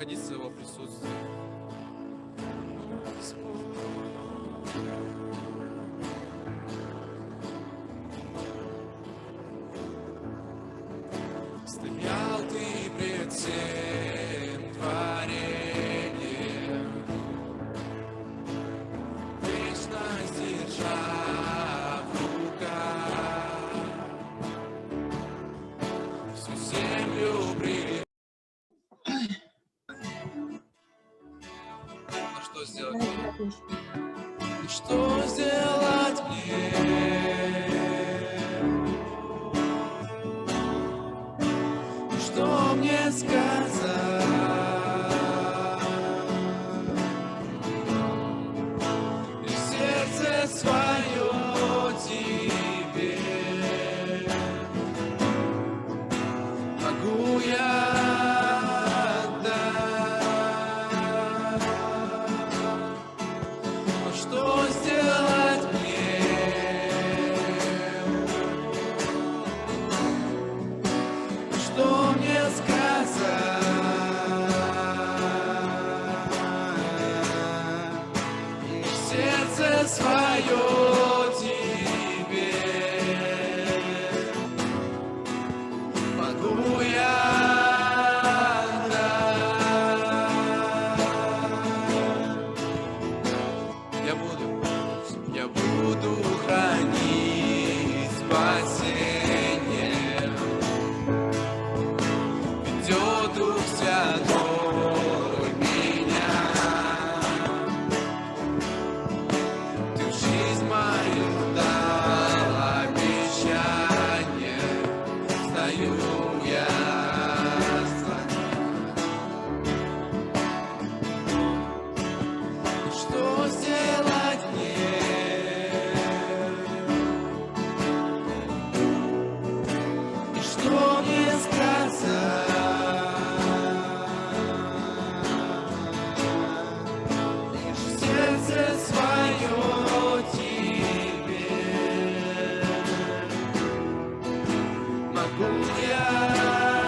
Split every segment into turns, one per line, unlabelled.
выходить из своего присутствия. Стоял ты пред всем творением, вечно держа в руках всю землю привел. А что сделать? Что сделать мне? Что мне сказать? И сердце свое тебе могу я отдать. Но что сделать мне? Что мне сказать? Сердце свое тебе могу я отдать. Я буду хранить спасение. Ведет Дух Святой меня. Ты в жизнь мою дал обещание. Стою я что сделать мне? И что мне сказать? Сердце свое тебе могу я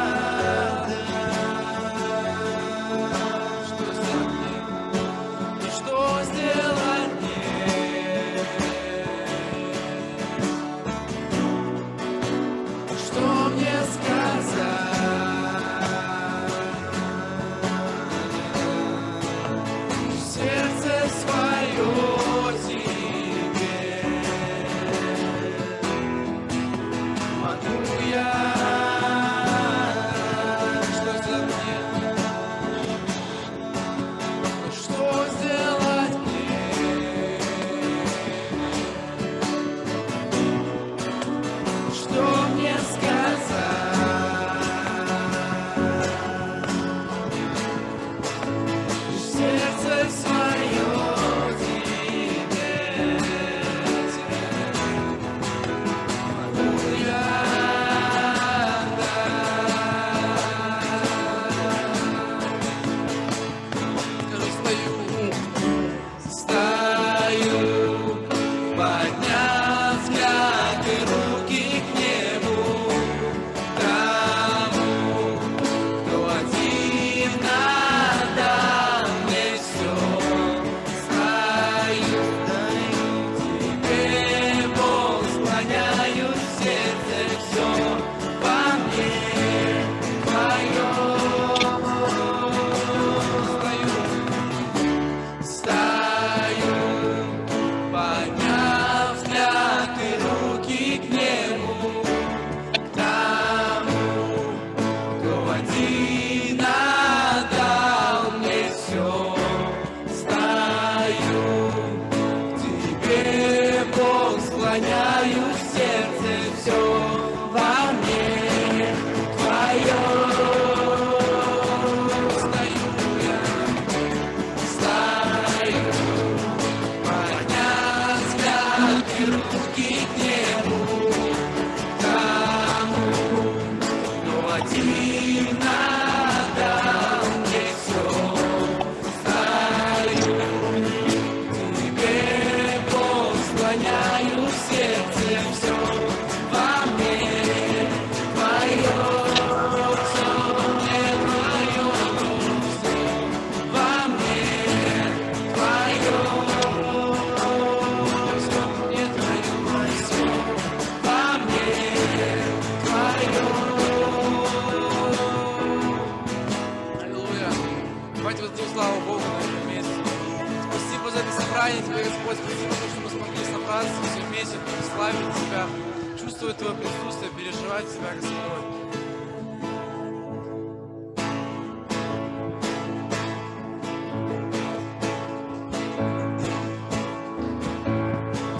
прославить Тебя, Господь.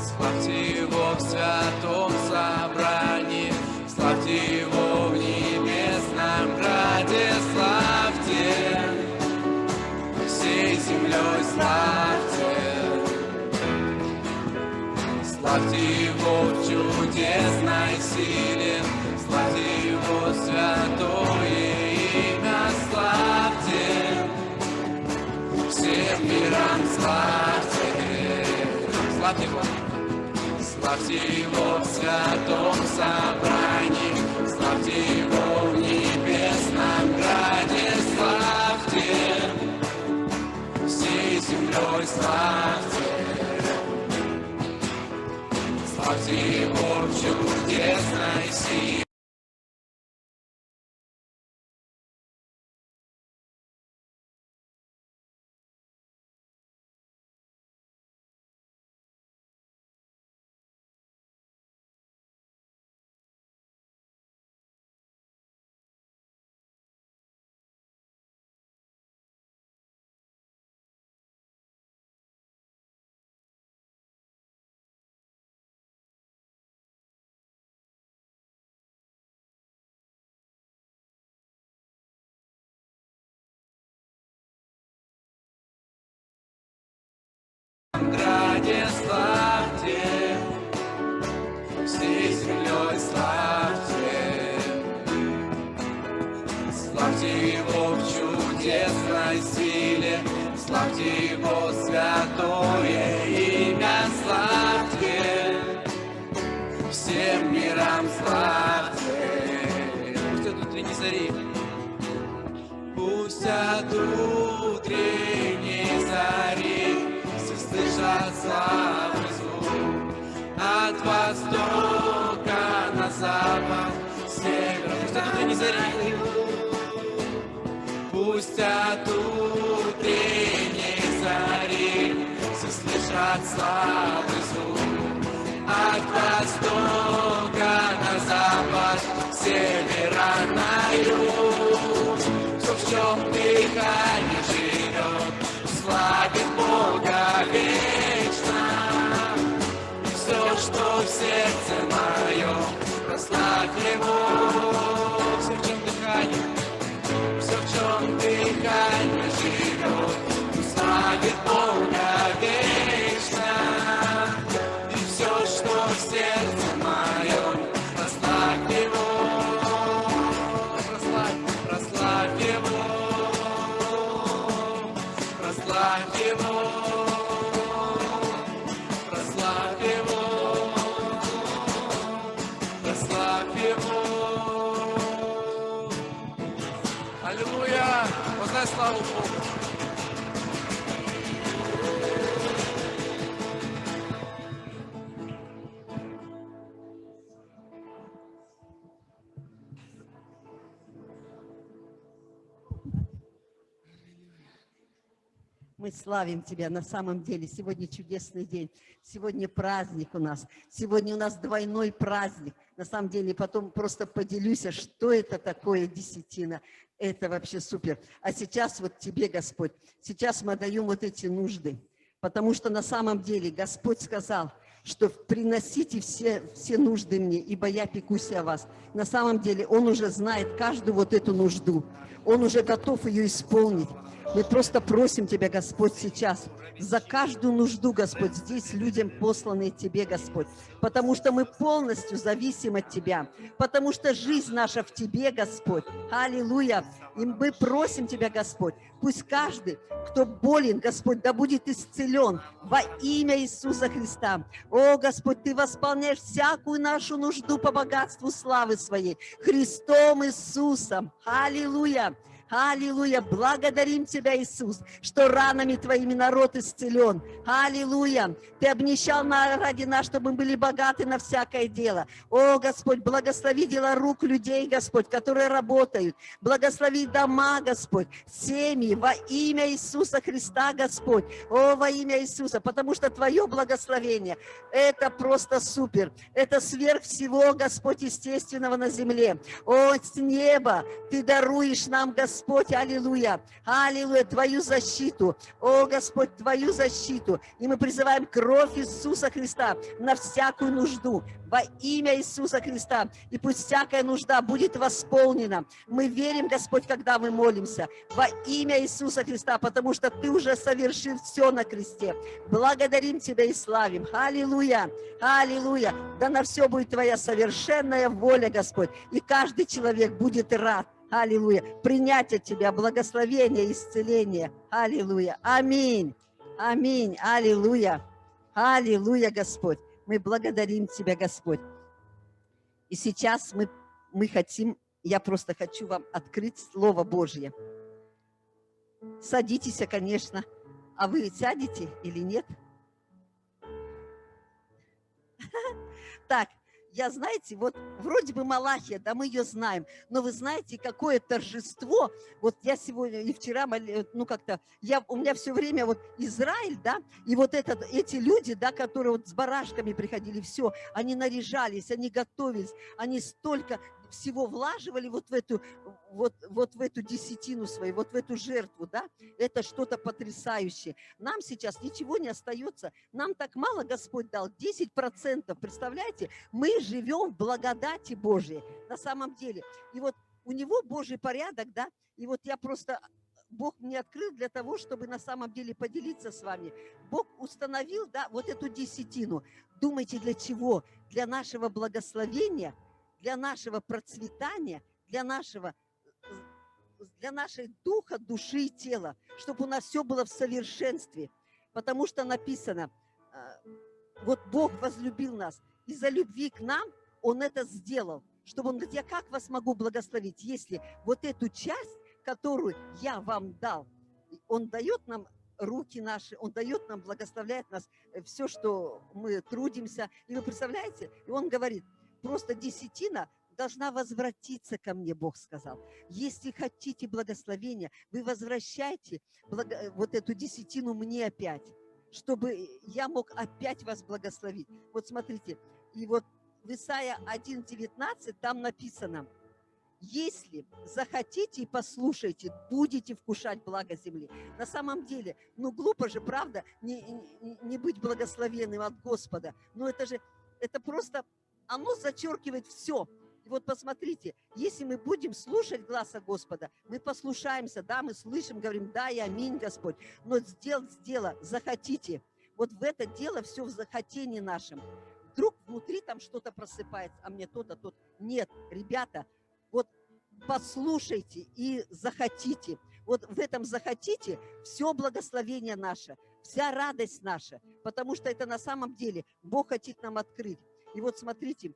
Славьте Его в святом собрании, славьте Его в небесном граде, славьте всей землей, славьте. Славьте Его в чудесной силе, славьте Его святое имя, славьте всем мирам, славьте. Славьте Его. Славьте Его в святом собрании, славьте Его в небесном граде, славьте всей землей, славьте. Славьте Его в чудесной силе. Граде славьте, всей землей славьте. Славьте Его в чудесной силе, славьте Его святое имя, славьте всем мирам, славьте. Пусть от утренней зари, пусть от утренней зари слышат славный звук от востока на запад, с севера. Пусть от утренней зари, пусть от утренней зари все слышат славный звук от востока на запад, с севера на юг. Все, в чем дыхание живет, славит Бога вечно. Все, что в сердце моем, прославь Его. Все, в чем дыхание, все, в чем дыхание живет, славит Бога вечно. И все, что в сердце моем, прославь Его. Прославь Его. Прославь Его, прославь Его, прославь Его. Аллилуйя! Воздай славу Богу!
Мы славим Тебя на самом деле. Сегодня чудесный день. Сегодня праздник у нас. Сегодня у нас двойной праздник. На самом деле потом просто поделюсь, что это такое десятина. Это вообще супер. А сейчас вот Тебе, Господь, сейчас мы отдаем вот эти нужды. Потому что на самом деле Господь сказал, что приносите все нужды мне, ибо я пекусь о вас. На самом деле Он уже знает каждую вот эту нужду. Он уже готов ее исполнить. Мы просто просим Тебя, Господь, сейчас за каждую нужду, Господь, здесь людям посланные Тебе, Господь, потому что мы полностью зависим от Тебя, потому что жизнь наша в Тебе, Господь. Аллилуйя! И мы просим Тебя, Господь, пусть каждый, кто болен, Господь, да будет исцелен во имя Иисуса Христа. О, Господь, Ты восполняешь всякую нашу нужду по богатству славы Своей, Христом Иисусом. Аллилуйя! Аллилуйя. Благодарим Тебя, Иисус, что ранами Твоими народ исцелен. Аллилуйя. Ты обнищал ради нас, чтобы мы были богаты на всякое дело. О, Господь, благослови дела рук людей, Господь, которые работают. Благослови дома, Господь, семьи во имя Иисуса Христа, Господь. О, во имя Иисуса, потому что Твое благословение – это просто супер. Это сверх всего, Господь, естественного на земле. О, с неба Ты даруешь нам, Господь, аллилуйя, аллилуйя, Твою защиту. О, Господь, Твою защиту. И мы призываем кровь Иисуса Христа на всякую нужду. Во имя Иисуса Христа. И пусть всякая нужда будет восполнена. Мы верим, Господь, когда мы молимся. Во имя Иисуса Христа, потому что Ты уже совершил все на кресте. Благодарим Тебя и славим. Аллилуйя, аллилуйя. Да на все будет Твоя совершенная воля, Господь. И каждый человек будет рад. Аллилуйя. Принять от Тебя благословение, исцеление. Аллилуйя. Аминь. Аминь. Аллилуйя. Аллилуйя, Господь. Мы благодарим Тебя, Господь. И сейчас мы хотим, я просто хочу вам открыть Слово Божье. Садитесь, конечно. А вы сядете или нет? Так, я, знаете, вот вроде бы Малахия, да, мы ее знаем, но вы знаете, какое торжество, вот я сегодня и вчера, ну как-то, у меня все время вот Израиль, да, и вот эти люди, да, которые вот с барашками приходили, все, они наряжались, они готовились, они столько всего влаживали вот в эту десятину свою, вот в эту жертву, да, это что-то потрясающее. Нам сейчас ничего не остается, нам так мало Господь дал, 10%, представляете, мы живем в благодати Божьей, на самом деле, и вот у Него Божий порядок, да, и вот я просто, Бог мне открыл для того, чтобы на самом деле поделиться с вами. Бог установил, да, вот эту десятину, думаете, для чего? Для нашего благословения, для нашего процветания, для нашей духа, души и тела, чтобы у нас все было в совершенстве. Потому что написано, вот Бог возлюбил нас, из-за любви к нам Он это сделал, чтобы Он говорит, я как вас могу благословить, если вот эту часть, которую я вам дал, Он дает нам руки наши, Он дает нам, благословляет нас, все, что мы трудимся. И вы представляете, и Он говорит, просто десятина должна возвратиться ко мне, Бог сказал. Если хотите благословения, вы возвращайте вот эту десятину мне опять, чтобы я мог опять вас благословить. Вот смотрите, и вот в Исайя 1:19 там написано, если захотите и послушайте, будете вкушать благо земли. На самом деле, ну глупо же, правда, не быть благословенным от Господа. Но это просто... Оно зачеркивает все. И вот посмотрите, если мы будем слушать гласа Господа, мы послушаемся, да, мы слышим, говорим, да и аминь, Господь. Но сделать дело, захотите. Вот в это дело все в захотении нашем. Вдруг внутри там что-то просыпается, а мне то-то, то-то. Нет, ребята, вот послушайте и захотите. Вот в этом захотите все благословение наше, вся радость наша, потому что это на самом деле Бог хочет нам открыть. И вот смотрите,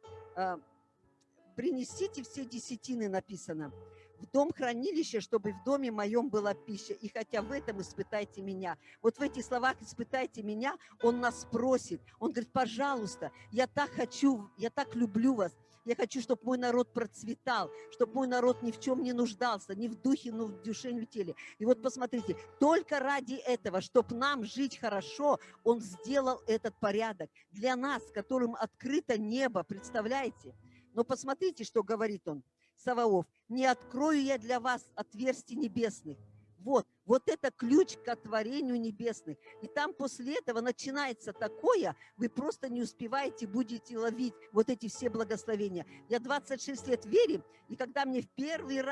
принесите все десятины, написано, в дом хранилища, чтобы в доме моем была пища. И хотя в этом испытайте меня. Вот в этих словах испытайте меня, Он нас просит. Он говорит, пожалуйста, я так хочу, я так люблю вас. Я хочу, чтобы мой народ процветал, чтобы мой народ ни в чем не нуждался, ни в духе, ни в душе, ни в теле. И вот посмотрите, только ради этого, чтобы нам жить хорошо, Он сделал этот порядок для нас, которым открыто небо, представляете? Но посмотрите, что говорит Он, Саваоф, не открою я для вас отверстий небесных. Вот это ключ к отворению небесных. И там после этого начинается такое, вы просто не успеваете, будете ловить вот эти все благословения. Я 26 лет верю, и когда мне в первый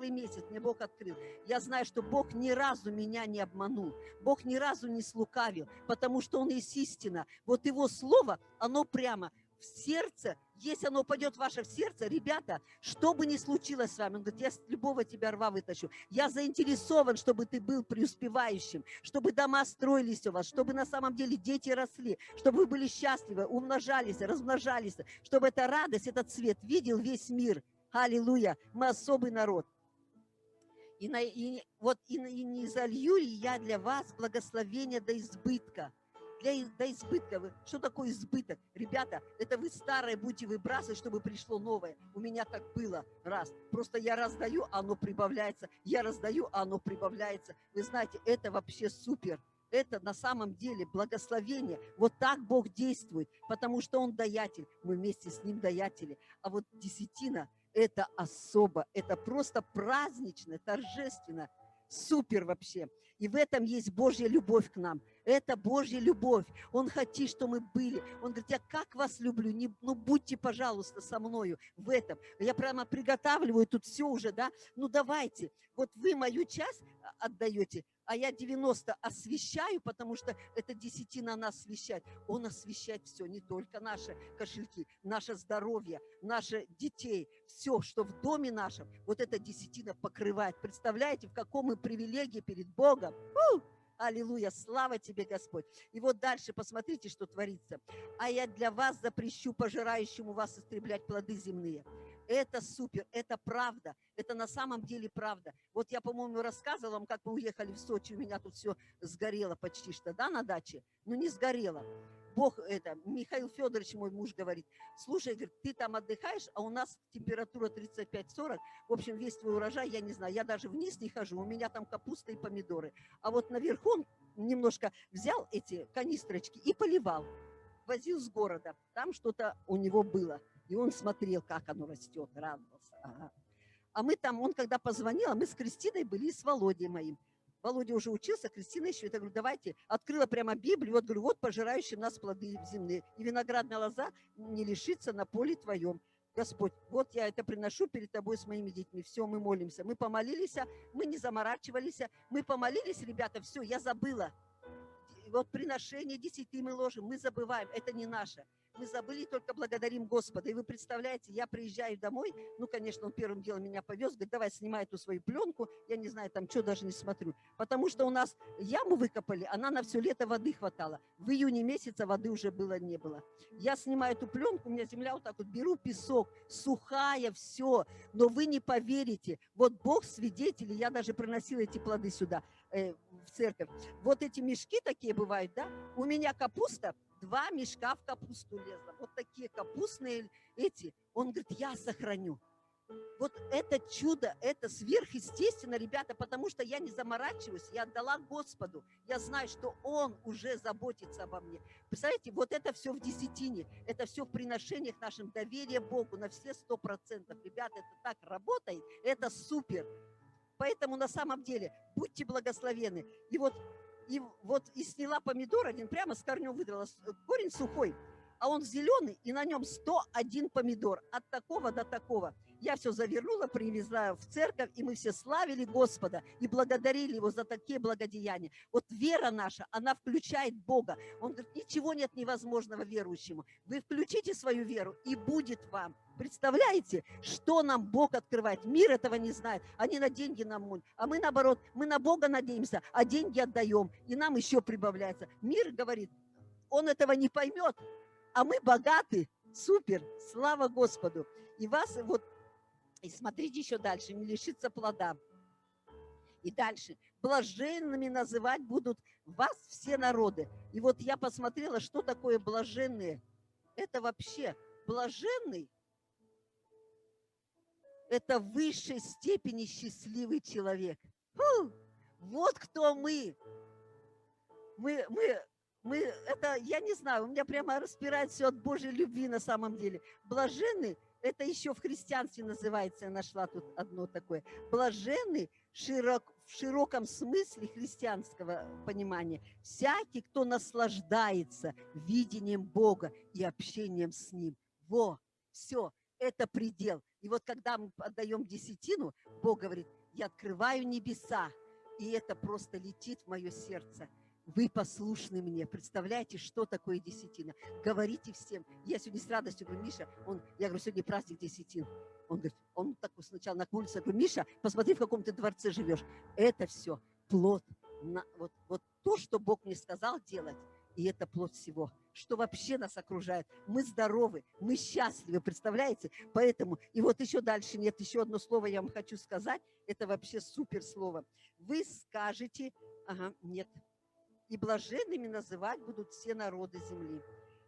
месяц мне Бог открыл, я знаю, что Бог ни разу меня не обманул, Бог ни разу не слукавил, потому что Он есть истина. Вот Его слово, оно прямо в сердце, если оно упадет в ваше сердце, ребята, что бы ни случилось с вами, Он говорит, я с любого тебя рва вытащу. Я заинтересован, чтобы ты был преуспевающим, чтобы дома строились у вас, чтобы на самом деле дети росли, чтобы вы были счастливы, умножались, размножались, чтобы эта радость, этот цвет видел весь мир. Аллилуйя, мы особый народ. И не залью ли я для вас благословение до избытка? До избытка. Что такое избыток? Ребята, это вы старое будете выбрасывать, чтобы пришло новое. У меня так было раз. Просто я раздаю, а оно прибавляется. Я раздаю, а оно прибавляется. Вы знаете, это вообще супер. Это на самом деле благословение. Вот так Бог действует, потому что Он даятель. Мы вместе с Ним даятели. А вот десятина – это особо, это просто празднично, торжественно, супер вообще. И в этом есть Божья любовь к нам. Это Божья любовь. Он хочет, что мы были. Он говорит, я как вас люблю. Ну, будьте, пожалуйста, со мною в этом. Я прямо приготавливаю тут все уже, да. Ну, давайте. Вот вы мою часть отдаете, а я 90 освящаю, потому что это десятина нас освящает. Он освящает все, не только наши кошельки, наше здоровье, наши детей, все, что в доме нашем, вот эта десятина покрывает. Представляете, в каком мы привилегии перед Богом? Аллилуйя, слава тебе, Господь. И вот дальше посмотрите, что творится. А я для вас запрещу пожирающему вас истреблять плоды земные. Это супер, это правда, это на самом деле правда. Вот я, по-моему, рассказывала вам, как мы уехали в Сочи, у меня тут все сгорело почти что, да, на даче? Ну, не сгорело. Бог, Михаил Федорович, мой муж, говорит, слушай, говорит, ты там отдыхаешь, а у нас температура 35-40, в общем, весь твой урожай, я не знаю, я даже вниз не хожу, у меня там капуста и помидоры. А вот наверху он немножко взял эти канистрочки и поливал, возил с города, там что-то у него было. И он смотрел, как оно растет, радовался. Ага. А мы там, он когда позвонил, мы с Кристиной были и с Володей моим. Володя уже учился, Кристина еще. Я говорю, давайте. Открыла прямо Библию, вот говорю, вот пожирающие нас плоды земные. И виноградная лоза не лишится на поле твоем. Господь, вот я это приношу перед тобой с моими детьми. Все, мы молимся. Мы помолились, мы не заморачивались. Мы помолились, ребята, все, я забыла. Вот приношение десяти мы ложим, мы забываем, это не наше. Мы забыли, только благодарим Господа. И вы представляете, я приезжаю домой, ну, конечно, он первым делом меня повез, говорит, давай снимай эту свою пленку, я не знаю, там что, даже не смотрю. Потому что у нас яму выкопали, она на все лето воды хватала. В июне месяце воды уже не было. Я снимаю эту пленку, у меня земля вот так вот, беру песок, сухая, все. Но вы не поверите, вот Бог свидетель, я даже приносила эти плоды сюда, в церковь. Вот эти мешки такие бывают, да, у меня капуста, 2 мешка в капусту лезло. Вот такие капустные эти. Он говорит, я сохраню. Вот это чудо, это сверхъестественно, ребята, потому что я не заморачиваюсь, я отдала Господу. Я знаю, что Он уже заботится обо мне. Представляете, вот это все в десятине, это все в приношениях нашим, доверие Богу на все 100%. Ребята, это так работает, это супер. Поэтому на самом деле будьте благословенны. И сняла помидор один, прямо с корнем выдрала. Корень сухой, а он зеленый, и на нем 101 помидор. От такого до такого. Я все завернула, привезла в церковь, и мы все славили Господа и благодарили Его за такие благодеяния. Вот вера наша, она включает Бога. Он говорит, ничего нет невозможного верующему. Вы включите свою веру, и будет вам. Представляете, что нам Бог открывает? Мир этого не знает. Они на деньги нам молят. А мы наоборот, мы на Бога надеемся, а деньги отдаем. И нам еще прибавляется. Мир говорит, он этого не поймет. А мы богаты. Супер. Слава Господу. И вас вот, и смотрите еще дальше, не лишится плода. И дальше. Блаженными называть будут вас все народы. И вот я посмотрела, что такое блаженные. Это вообще блаженный. Это в высшей степени счастливый человек. Вот кто мы. Мы, это, я не знаю, у меня прямо распирает все от Божьей любви на самом деле. Блаженный, это еще в христианстве называется, я нашла тут одно такое. Блаженный в широком смысле христианского понимания. Всякий, кто наслаждается видением Бога и общением с Ним. Все. Это предел. И вот когда мы отдаем десятину, Бог говорит, я открываю небеса, и это просто летит в мое сердце. Вы послушны мне. Представляете, что такое десятина? Говорите всем. Я сегодня с радостью говорю, Миша, я говорю, сегодня праздник десятин. Он говорит, он такой сначала на улице, я говорю, Миша, посмотри, в каком ты дворце живешь. Это все плод. Вот то, что Бог мне сказал делать. и это плод всего, что вообще нас окружает. Мы здоровы, мы счастливы, представляете? Поэтому, и вот еще дальше нет, еще одно слово я вам хочу сказать, это вообще супер слово. Вы скажете, ага, нет, и блаженными называть будут все народы земли,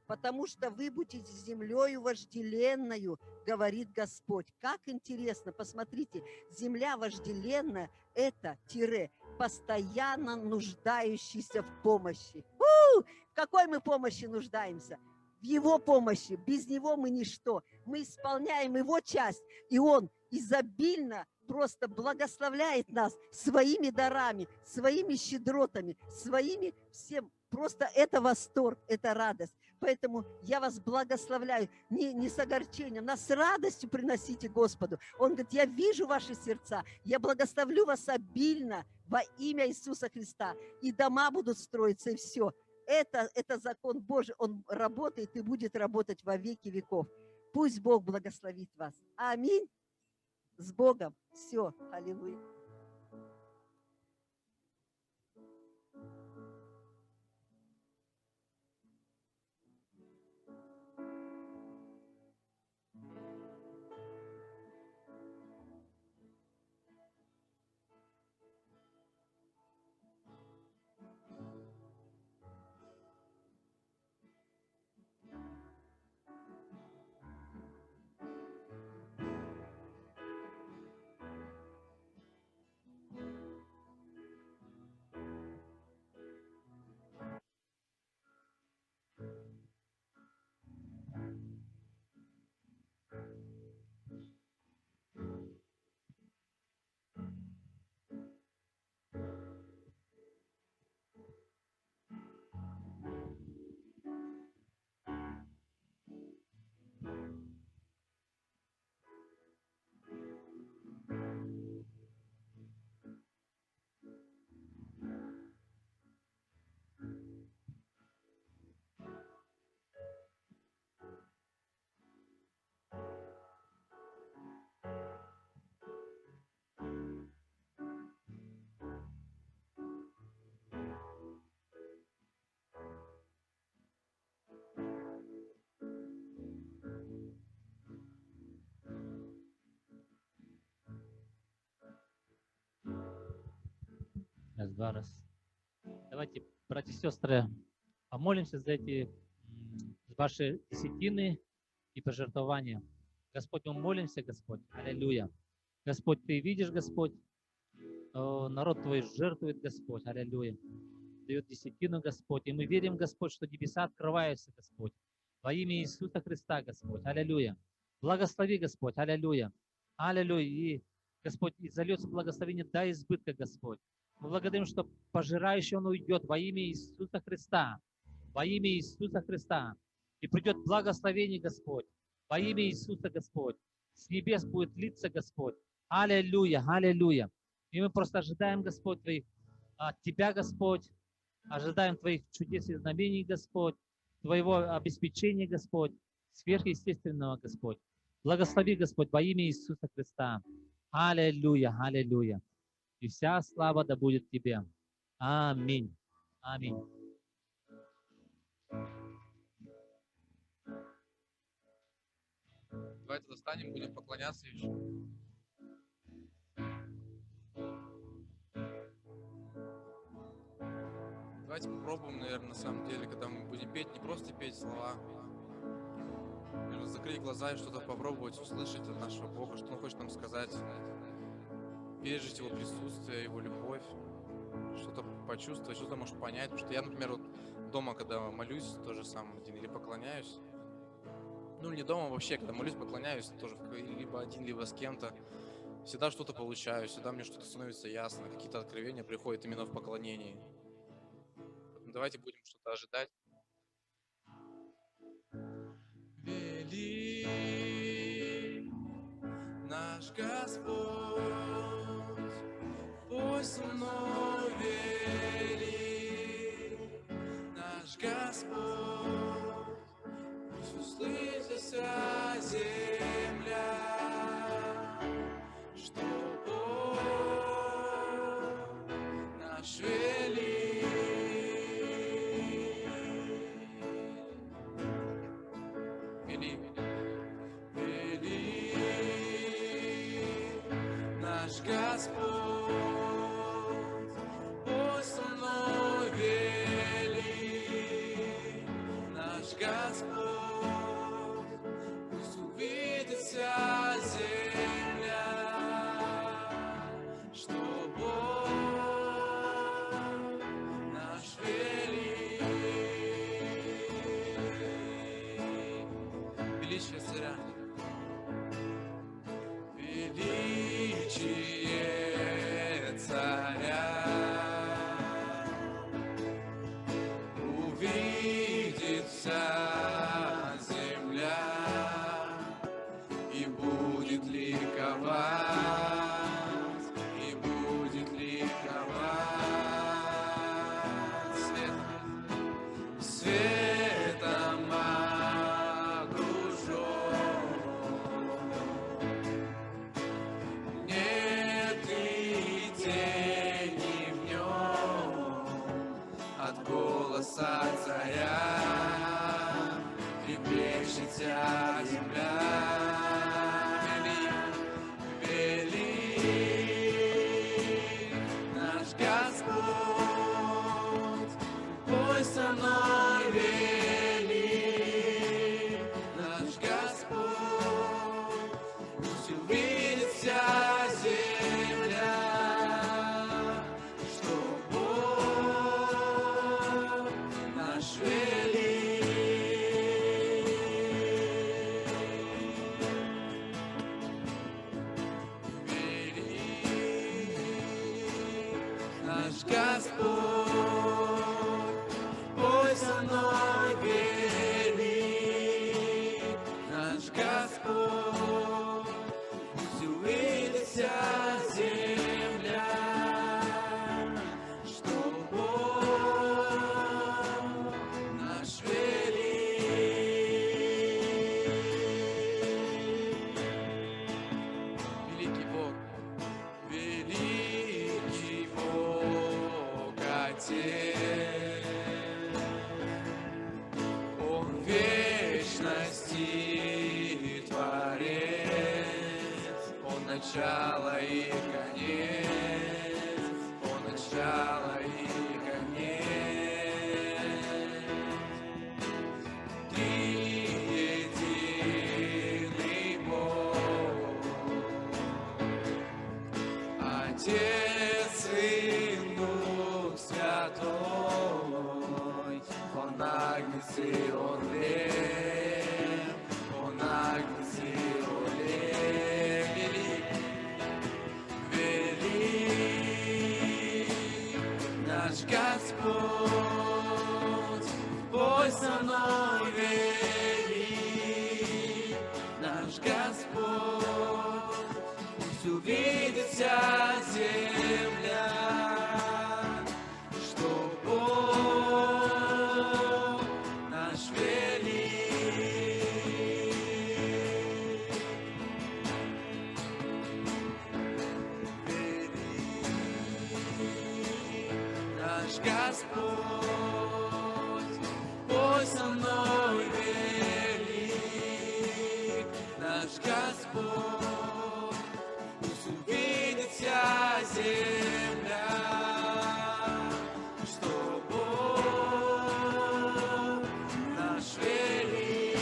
потому что вы будете землею вожделенную, говорит Господь. Как интересно, посмотрите, земля вожделенная – это постоянно нуждающийся в помощи. В какой мы помощи нуждаемся? В Его помощи. Без Него мы ничто. Мы исполняем Его часть, и Он изобильно просто благословляет нас своими дарами, своими щедротами, своими всем. Просто это восторг, это радость. Поэтому я вас благословляю не с огорчением, но с радостью приносите Господу. Он говорит, я вижу ваши сердца, я благословлю вас обильно во имя Иисуса Христа. И дома будут строиться, и все. Это закон Божий, он работает и будет работать во веки веков. Пусть Бог благословит вас. Аминь. С Богом. Все. Аллилуйя.
Раз, два, раз. Давайте, братья и сестры, помолимся за эти ваши десятины и пожертвования. Господь, мы молимся, Господь. Аллилуйя. Господь, Ты видишь, Господь, народ Твой жертвует, Господь. Аллилуйя. Дает десятину, Господь. И мы верим, Господь, что небеса открываются, Господь. Во имя Иисуса Христа, Господь. Аллилуйя. Благослови, Господь. Аллилуйя. Аллилуйя. И, Господь, и зальется благословение до избытка, Господь. Мы благодарим, что пожирающий он уйдет во имя Иисуса Христа. Во имя Иисуса Христа. И придет благословение, Господь. Во имя Иисуса, Господь. С небес будет литься, Господь. Аллилуйя, аллилуйя. И мы просто ожидаем, Господь, от Тебя, Господь. Ожидаем Твоих чудес и знамений, Господь. Твоего обеспечения, Господь. Сверхъестественного, Господь. Благослови, Господь, во имя Иисуса Христа. Аллилуйя, аллилуйя. И вся слава да будет Тебе. Аминь. Аминь.
Давайте достанем, будем поклоняться еще. Давайте попробуем, наверное, на самом деле, когда мы будем петь, не просто петь слова, наверное, закрыть глаза и что-то попробовать услышать от нашего Бога, что Он хочет нам сказать, пережить Его присутствие, Его любовь, что-то почувствовать, что-то может понять. Потому что я, например, вот дома, когда молюсь, тоже сам один или поклоняюсь, ну, не дома вообще, когда молюсь, поклоняюсь, тоже либо один, либо с кем-то, всегда что-то получаю, всегда мне что-то становится ясно, какие-то откровения приходят именно в поклонении. Давайте будем что-то ожидать. Велик наш Господь, пусть мной велик наш Господь, пусть услышится земля, что Бог наш велик. Господь, пусть со мной велик наш Господь, пусть увидит вся земля, что Бог наш велик. Величие царя. Величие царя увидит вся земля и будет ликовать, и будет ликовать светом окружен. Нет и тени в нем от голоса царя, трепещет вся земля. Велик наш Господь, пусть со мной велик наш Господь, пусть увидит вся земля, что Бог наш велик. Велик наш Господь, пусть со мной велик наш Господь, пусть увидит вся земля, что Бог наш велик. Великий Бог, великий Бог Отец, Он вечности Творец, Он начало и конец, Он начало и конец. Триединый Бог, Отец, Сын, Дух Святой, Он Агнец и Он Лев, Он Агнец и Он Лев. Велик наш Господь, пусть со мной велик наш Господь, пусть увидит вся земля, что Бог наш велик. Велик наш Господь, пусть со мной велик наш Господь, пусть увидит вся земля, что Бог наш велик.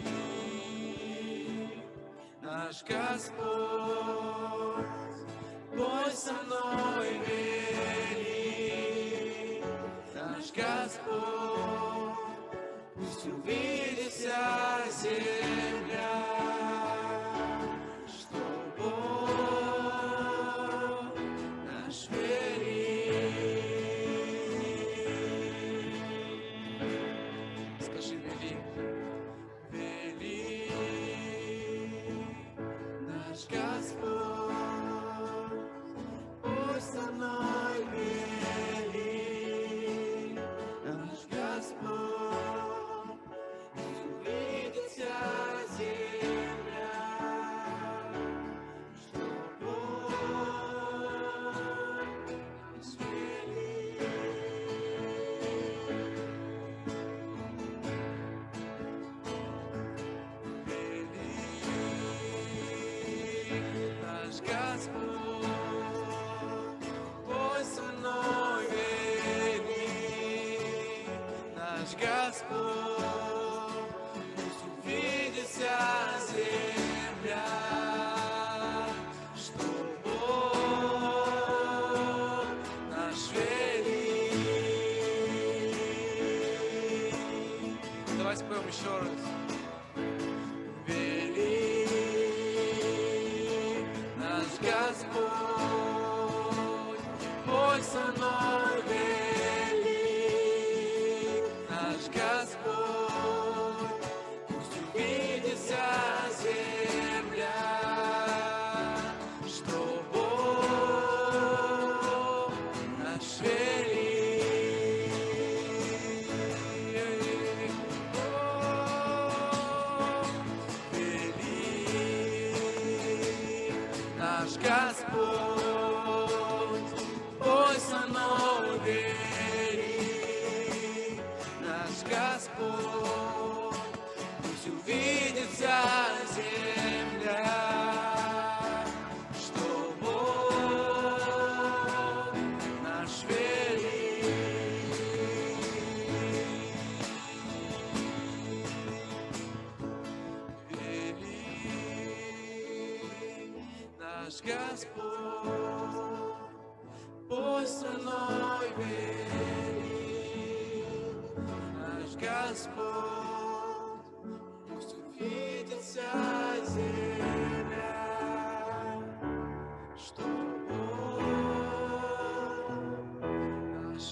Велик наш Господь, пусть со мной велик наш Господь, пусть увидит вся земля, что Бог наш велик. Скажи, велик, велик наш Господь, пусть со мной велик наш Господь. наш Господь, пусть увидит вся земля, что Бог наш велик. Давайте споем еще раз. Велик наш Господь, Бог со мной велик, наш Господь, пусть увидит вся земля, что Бог наш велик. Велик наш Господь, Бог со мной велик, наш Господь, пусть увидит вся земля, что Бог наш велик. Велик наш Господь, Бог со мной велик, наш Господь, пусть увидит вся земля, что Бог наш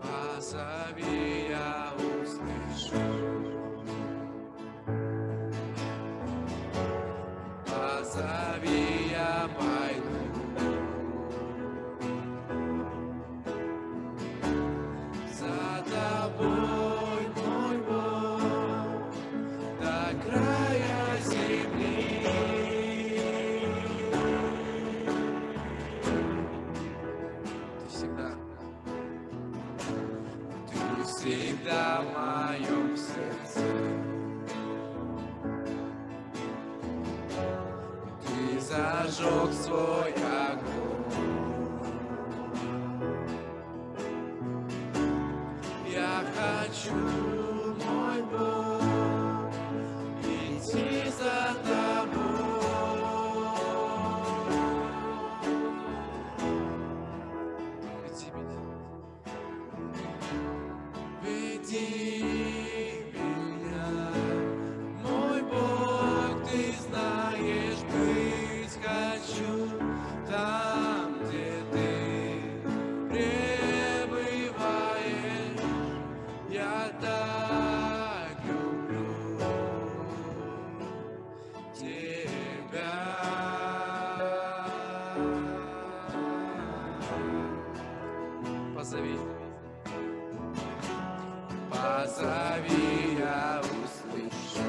Позови, я услышу. Позови, я пойду. За тобой, мой Бог, до края земли. Ты всегда в моем сердце. Ты зажег свой огонь. Я хочу, мой Бог, идти за тобой. Веди меня. Веди меня, мой Бог, ты знаешь, быть хочу там, где ты пребываешь. Я так люблю тебя. Позови. Позови, я услышу.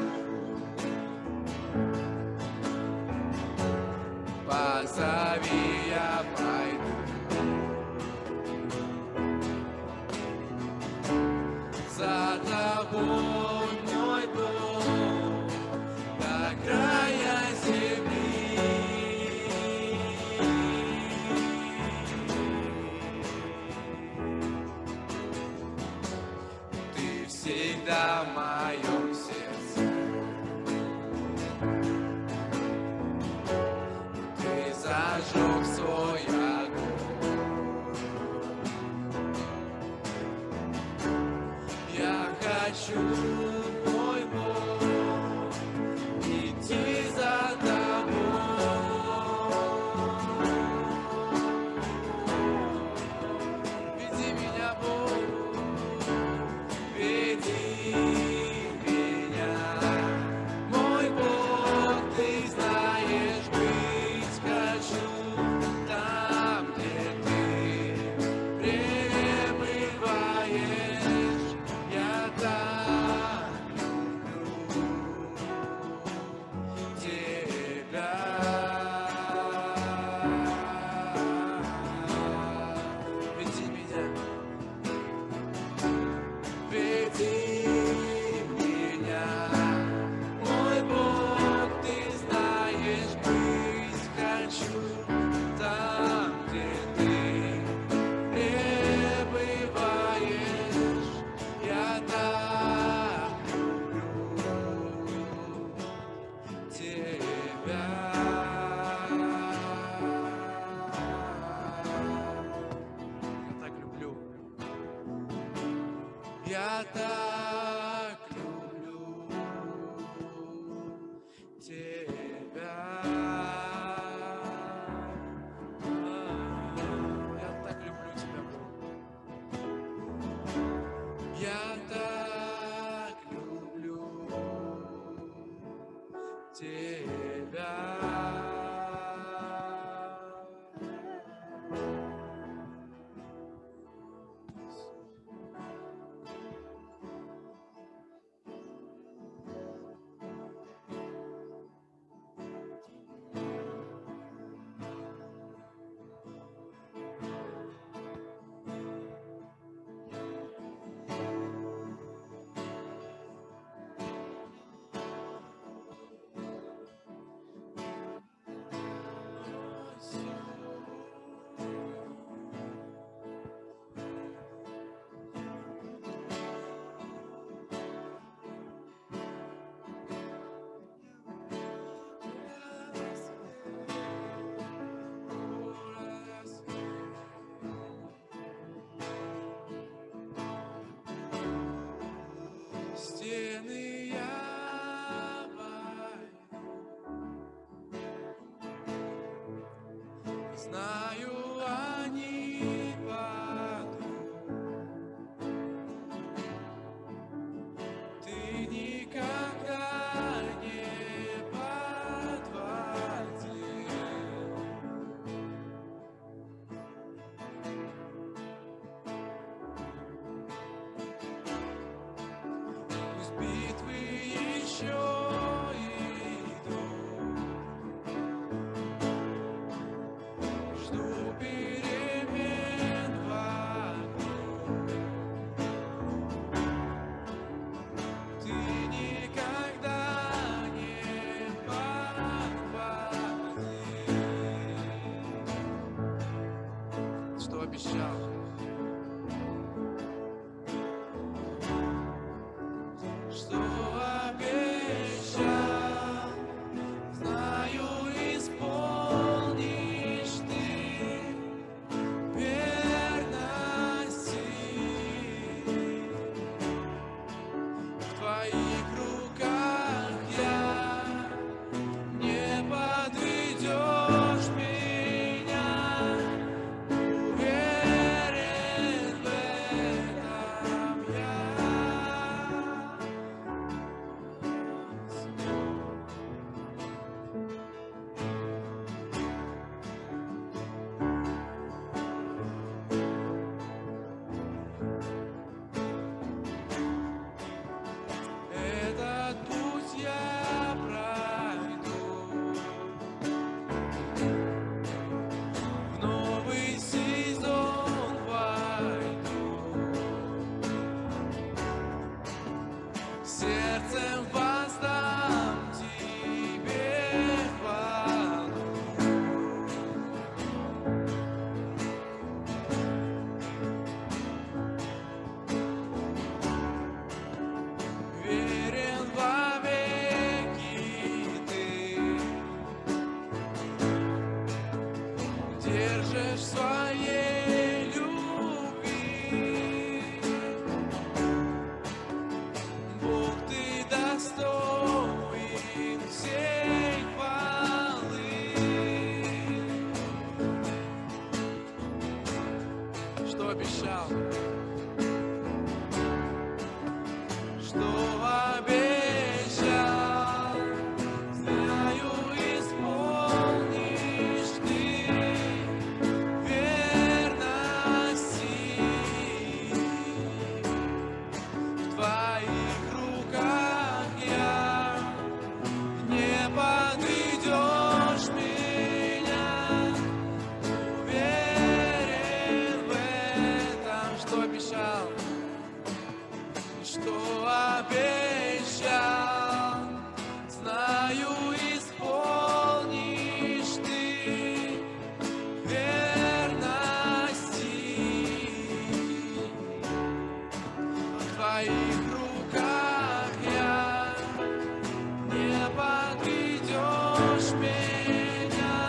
Позови, я пойду. За тобой, мой Бог, до края земли. Ты всегда в моем сердце. Ты зажег свой огонь. Я хочу, мой Бог, идти за тобой. Веди меня, Бог. Я так люблю тебя. Я так люблю тебя, Бог. Я так люблю тебя. Стены я знаю, они падают. Ты никогда не подводил. Пусть битвы еще идут, жду перемен вокруг. Ты никогда не подводил. Что обещал? Что обещал, знаю, исполнишь ты. Верности в твоих руках я, не подведешь меня. Уверен в этом я. Этот путь я пройду, в новый сезон войду, сердцем воздам тебе хвалу. Верен вовеки ты, держишь своей любви. Бог, ты достоин всей хвалы. Что обещал? Что обещал, знаю, исполнишь ты. Верности в твоих руках я, не подведешь меня. Уверен в этом, что обещал. Что обещал, знаю, исполнишь ты. Верности в твоих руках я, не подведешь меня.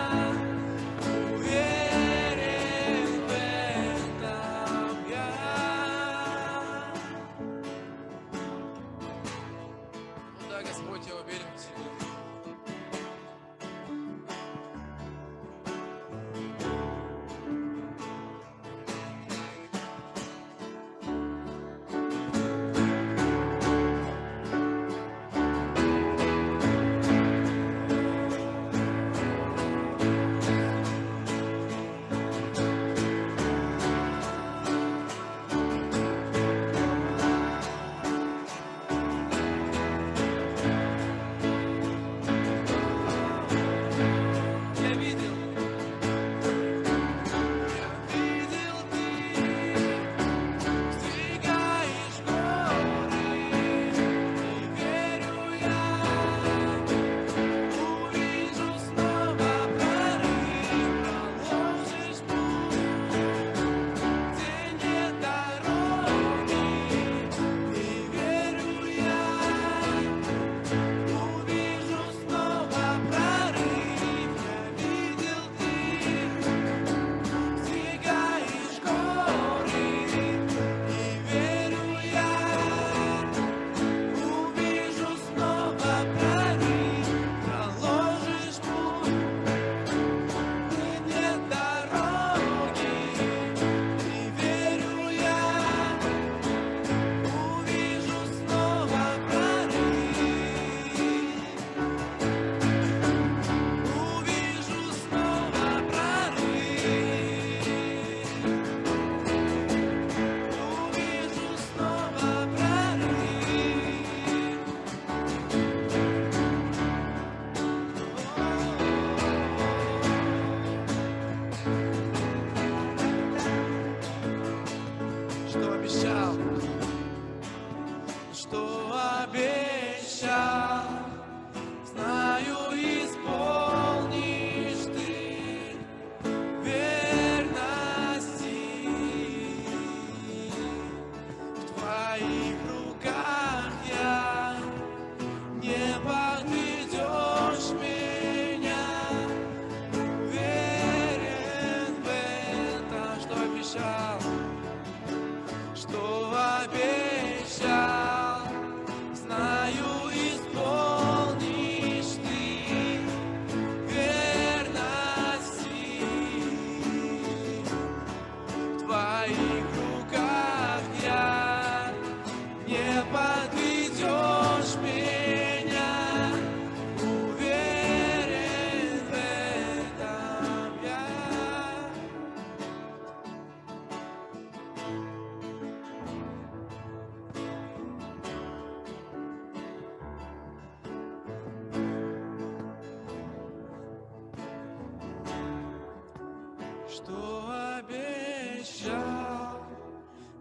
Уверен в этом я. обещал, что обещал, знаю, исполнишь ты верности. В твоих руках я, не подведешь меня. Уверен в этом, что обещал, что обещал, знаю, исполнишь ты верности. В твоих руках я, не подведешь меня. Уверен в этом я. Что обещал,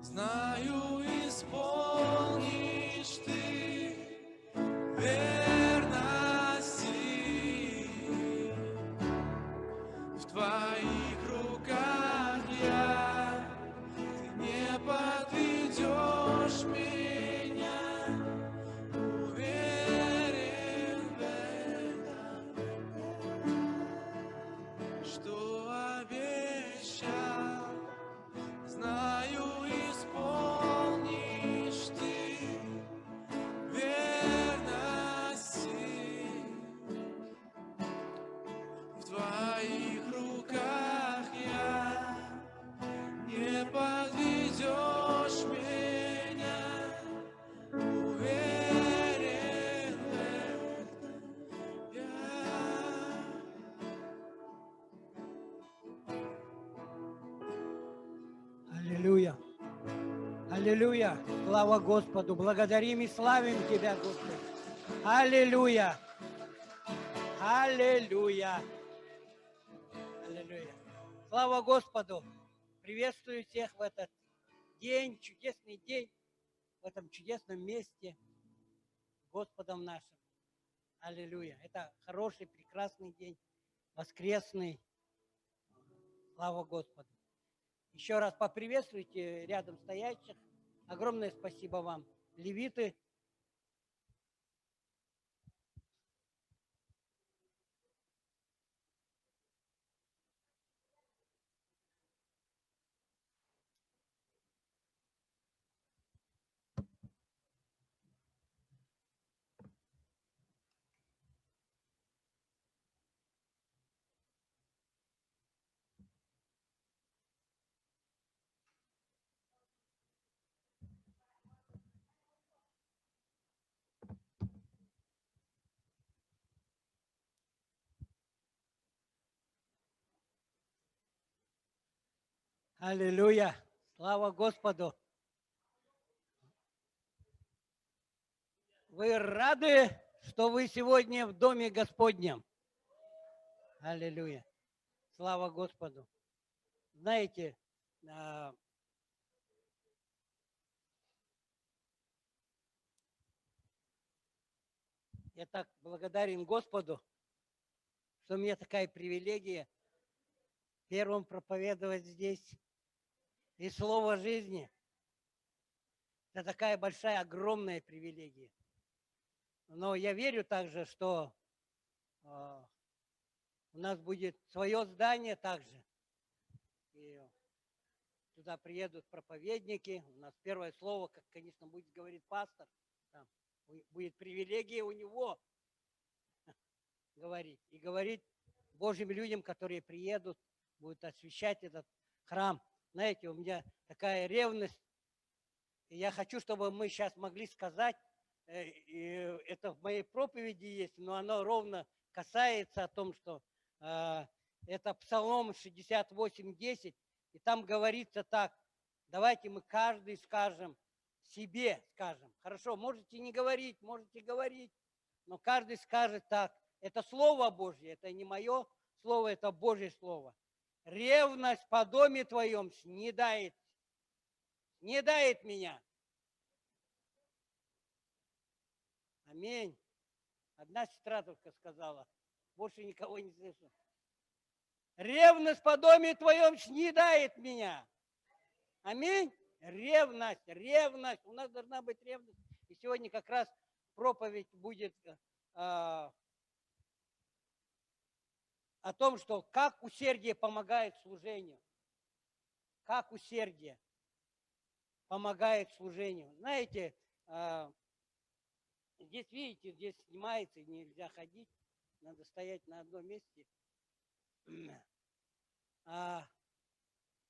знаю, исполнишь ты верности. В твоих руках я, ты не подведешь меня. Уверен в этом, что обещал, знаю, исполнишь ты верности. В твоих руках я, не подведешь меня. Уверен в этом я.
Аллилуйя. Аллилуйя. Слава Господу. Благодарим и славим Тебя, Господи. Аллилуйя. Аллилуйя. Аллилуйя. Слава Господу. Приветствую всех в этот день, чудесный день, в этом чудесном месте Господом нашим. Аллилуйя. Это хороший, прекрасный день, воскресный. Слава Господу. Еще раз поприветствуйте рядом стоящих. Огромное спасибо вам, левиты. Аллилуйя. Слава Господу. Вы рады, что вы сегодня в Доме Господнем? Аллилуйя. Слава Господу. Знаете, я так благодарен Господу, что у меня такая привилегия первым проповедовать здесь. И слово жизни. Это такая большая, огромная привилегия. Но я верю также, что у нас будет свое здание также. И туда приедут проповедники. У нас первое слово, как, конечно, будет говорить пастор. Там будет привилегия у него говорить. И говорить Божьим людям, которые приедут, будут освещать этот храм. Знаете, у меня такая ревность. И я хочу, чтобы мы сейчас могли сказать, и это в моей проповеди есть, но оно ровно касается о том, что это Псалом 68:10, и там говорится так: давайте мы каждый скажем себе, скажем. Хорошо, можете не говорить, можете говорить, но каждый скажет так. Это Слово Божье, это не мое слово, это Божье Слово. Ревность по доме твоем снедает снедает меня. Аминь. Одна сестра только сказала, больше никого не слышу. Ревность по доме твоем снедает меня. Аминь. Ревность, ревность. У нас должна быть ревность. И сегодня как раз проповедь будет о том, что как усердие помогает служению. Как усердие помогает служению. Знаете, здесь, видите, здесь снимается, нельзя ходить, надо стоять на одном месте.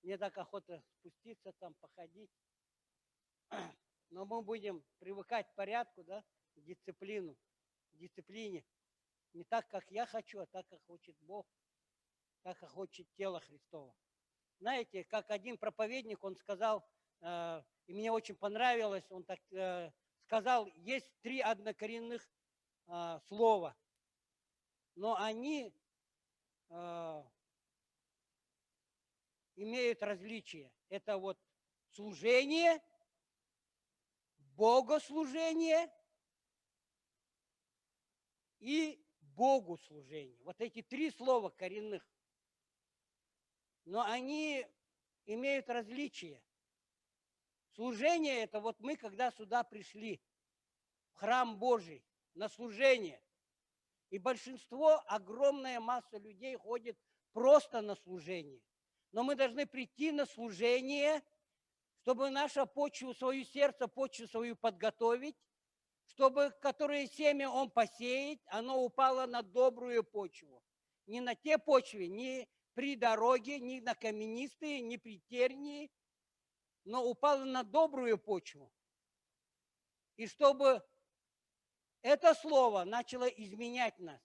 Мне так охота спуститься там, походить. Но мы будем привыкать к порядку, да, к дисциплине. Не так, как я хочу, а так, как хочет Бог, так, как хочет тело Христово. Знаете, как один проповедник, он сказал, и мне очень понравилось, он так сказал, есть 3 однокоренных слова, но они имеют различия. Это вот служение, богослужение и богослужение. Вот эти 3 слова коренных. Но они имеют различия. Служение – это вот мы, когда сюда пришли, в храм Божий, на служение. И большинство, огромная масса людей ходит просто на служение. Но мы должны прийти на служение, чтобы наша почву, свое сердце, почву свою подготовить, чтобы, которое семя он посеет, оно упало на добрую почву. Не на те почвы, не при дороге, не на каменистые, не при тернии, но упало на добрую почву. И чтобы это слово начало изменять нас.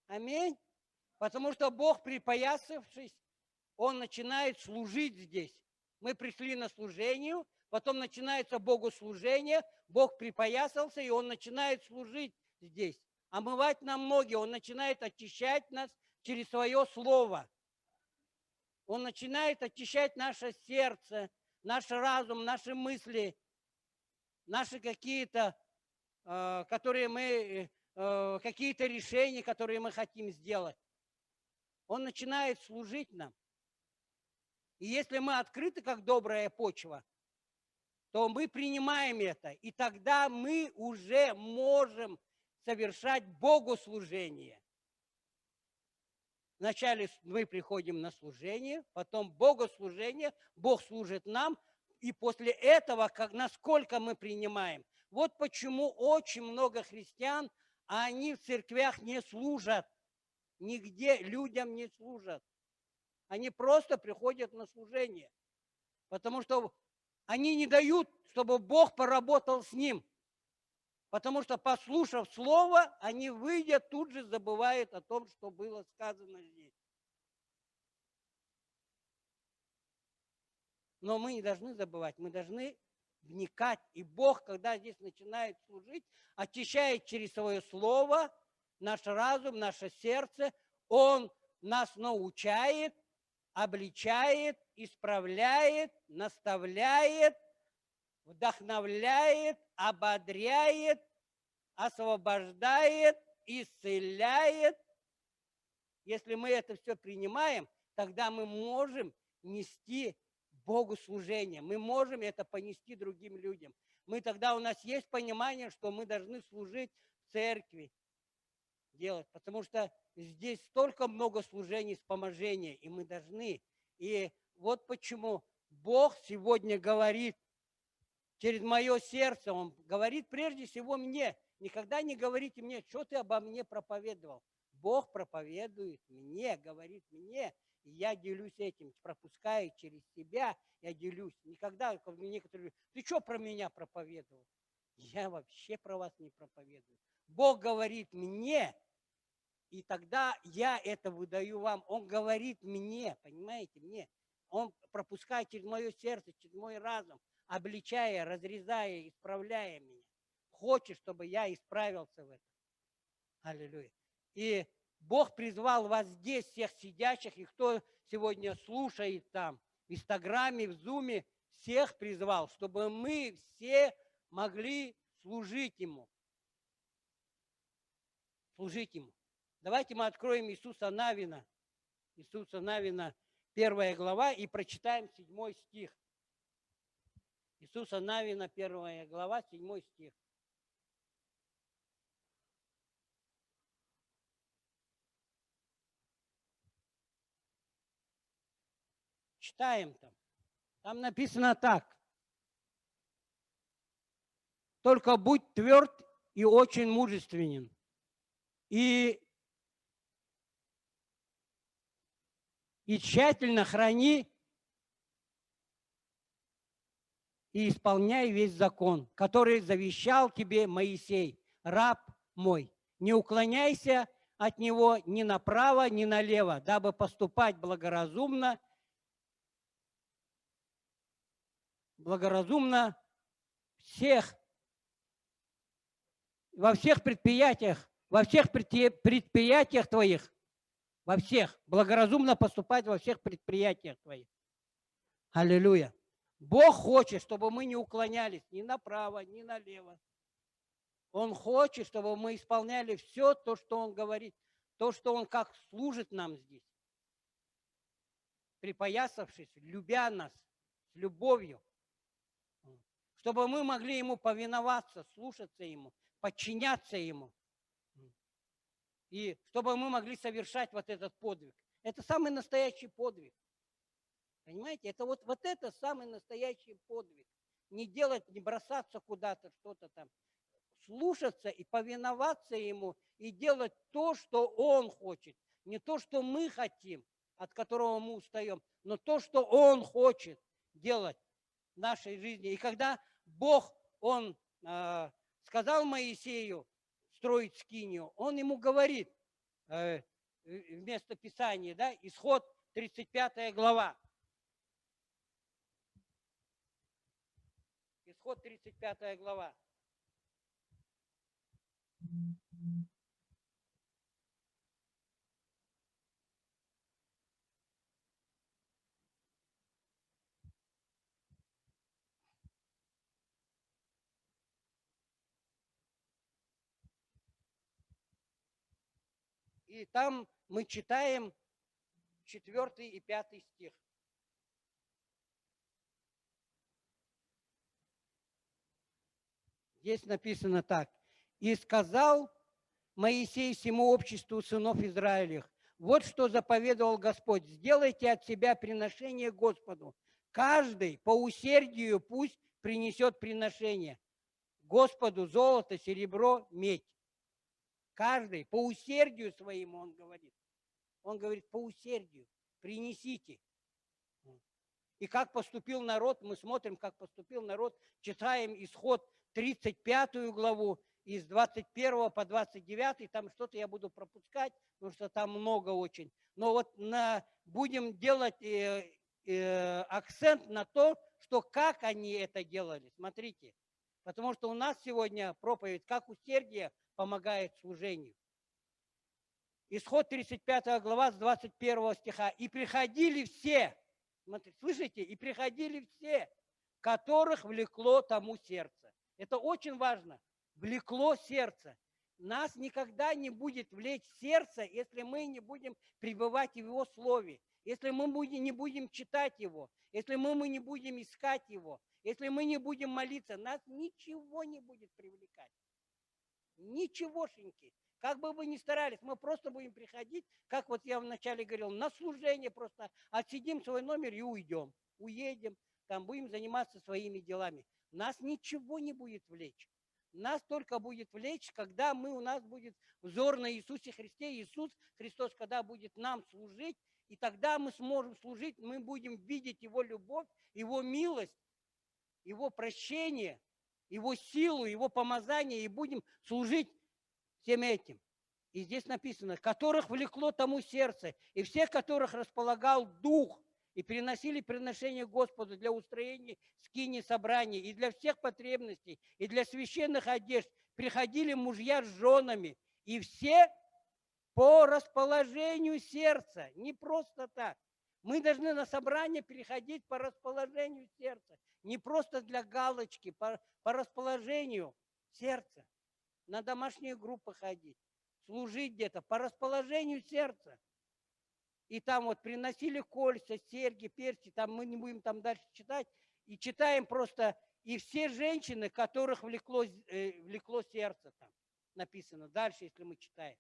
Аминь. Потому что Бог, припоясавшись, Он начинает служить здесь. Мы пришли на служение, потом начинается богослужение, Бог припоясался, и Он начинает служить здесь. Омывать нам ноги, Он начинает очищать нас через свое слово. Он начинает очищать наше сердце, наш разум, наши мысли, наши какие-то, какие-то решения, которые мы хотим сделать. Он начинает служить нам. И если мы открыты, как добрая почва, то мы принимаем это. И тогда мы уже можем совершать богослужение. Вначале мы приходим на служение, потом богослужение, Бог служит нам, и после этого, насколько мы принимаем. Вот почему очень много христиан, они в церквях не служат, нигде людям не служат. Они просто приходят на служение, потому что они не дают, чтобы Бог поработал с ним. Потому что, послушав слово, они, выйдя, тут же забывают о том, что было сказано здесь. Но мы не должны забывать, мы должны вникать. И Бог, когда здесь начинает служить, очищает через свое слово наш разум, наше сердце. Он нас научает, обличает, исправляет, наставляет, вдохновляет, ободряет, освобождает, исцеляет. Если мы это все принимаем, тогда мы можем нести богослужение. Мы можем это понести другим людям. Тогда у нас есть понимание, что мы должны служить в церкви, делать, потому что здесь столько много служений, вспоможения, и мы должны. И вот почему Бог сегодня говорит через мое сердце, Он говорит прежде всего мне. Никогда не говорите мне, что ты обо мне проповедовал. Бог проповедует мне, говорит мне, и я делюсь этим, пропускаю через себя, я делюсь. Никогда некоторые говорят, ты что про меня проповедовал? Я вообще про вас не проповедую. Бог говорит мне, и тогда я это выдаю вам. Он говорит мне, понимаете, мне. Он пропускает через мое сердце, через мой разум, обличая, разрезая, исправляя меня. Хочет, чтобы я исправился в этом. Аллилуйя. И Бог призвал вас здесь, всех сидящих, и кто сегодня слушает там, в Инстаграме, в Зуме, всех призвал, чтобы мы все могли служить Ему. Служить Ему. Давайте мы откроем Иисуса Навина. Иисуса Навина, 1 глава, и прочитаем 7 стих. Иисуса Навина, 1 глава, 7 стих. Читаем там. Там написано так. Только будь тверд и очень мужественен. И тщательно храни и исполняй весь закон, который завещал тебе Моисей, раб мой. Не уклоняйся от него ни направо, ни налево, дабы поступать благоразумно во всех предприятиях твоих, во всех, благоразумно поступать во всех предприятиях твоих. Аллилуйя. Бог хочет, чтобы мы не уклонялись ни направо, ни налево. Он хочет, чтобы мы исполняли все то, что Он говорит, то, что Он как служит нам здесь, припоясавшись, любя нас с любовью, чтобы мы могли Ему повиноваться, слушаться Ему, подчиняться Ему, и чтобы мы могли совершать вот этот подвиг. Это самый настоящий подвиг. Понимаете, это вот это самый настоящий подвиг. Не делать, не бросаться куда-то, что-то там. Слушаться и повиноваться Ему, и делать то, что Он хочет. Не то, что мы хотим, от которого мы устаем, но то, что Он хочет делать в нашей жизни. И когда Бог, Он сказал Моисею строить скинию, Он ему говорит, вместо Писания, да, Исход 35 глава. Исход 35 глава. И там мы читаем 4 и 5 стих. Здесь написано так. «И сказал Моисей всему обществу сынов Израилевых, вот что заповедовал Господь, сделайте от себя приношение Господу. Каждый по усердию пусть принесет приношение Господу золото, серебро, медь». Каждый по усердию своему, он говорит. Он говорит, по усердию принесите. И как поступил народ, мы смотрим, как поступил народ, читаем Исход 35 главу, из 21 по 29, там что-то я буду пропускать, потому что там много очень. Но вот будем делать акцент на то, что как они это делали. Смотрите, потому что у нас сегодня проповедь, как усердие помогает служению. Исход 35 глава с 21 стиха. «И приходили все», смотрите, слышите, «и приходили все, которых влекло тому сердце». Это очень важно. Влекло сердце. Нас никогда не будет влечь сердце, если мы не будем пребывать в Его Слове, если мы не будем читать Его, если мы не будем искать Его, если мы не будем молиться, нас ничего не будет привлекать. Ничегошеньки. Как бы вы ни старались, мы просто будем приходить, как вот я вначале говорил, на служение просто отсидим свой номер и уйдем. Уедем, там будем заниматься своими делами. Нас ничего не будет влечь. Нас только будет влечь, когда у нас будет взор на Иисусе Христе. Иисус Христос, когда будет нам служить, и тогда мы сможем служить, мы будем видеть Его любовь, Его милость, Его прощение, Его силу, Его помазание, и будем служить всем этим. И здесь написано, которых влекло тому сердце, и всех, которых располагал Дух, и приносили приношения Господу для устроения скинии собраний, и для всех потребностей, и для священных одежд. Приходили мужья с женами, и все по расположению сердца, не просто так. Мы должны на собрание переходить по расположению сердца. Не просто для галочки, по расположению сердца. На домашние группы ходить, служить где-то по расположению сердца. И там вот приносили кольца, серьги, перси, там мы не будем там дальше читать. И читаем просто, и все женщины, которых влекло сердце там, написано дальше, если мы читаем.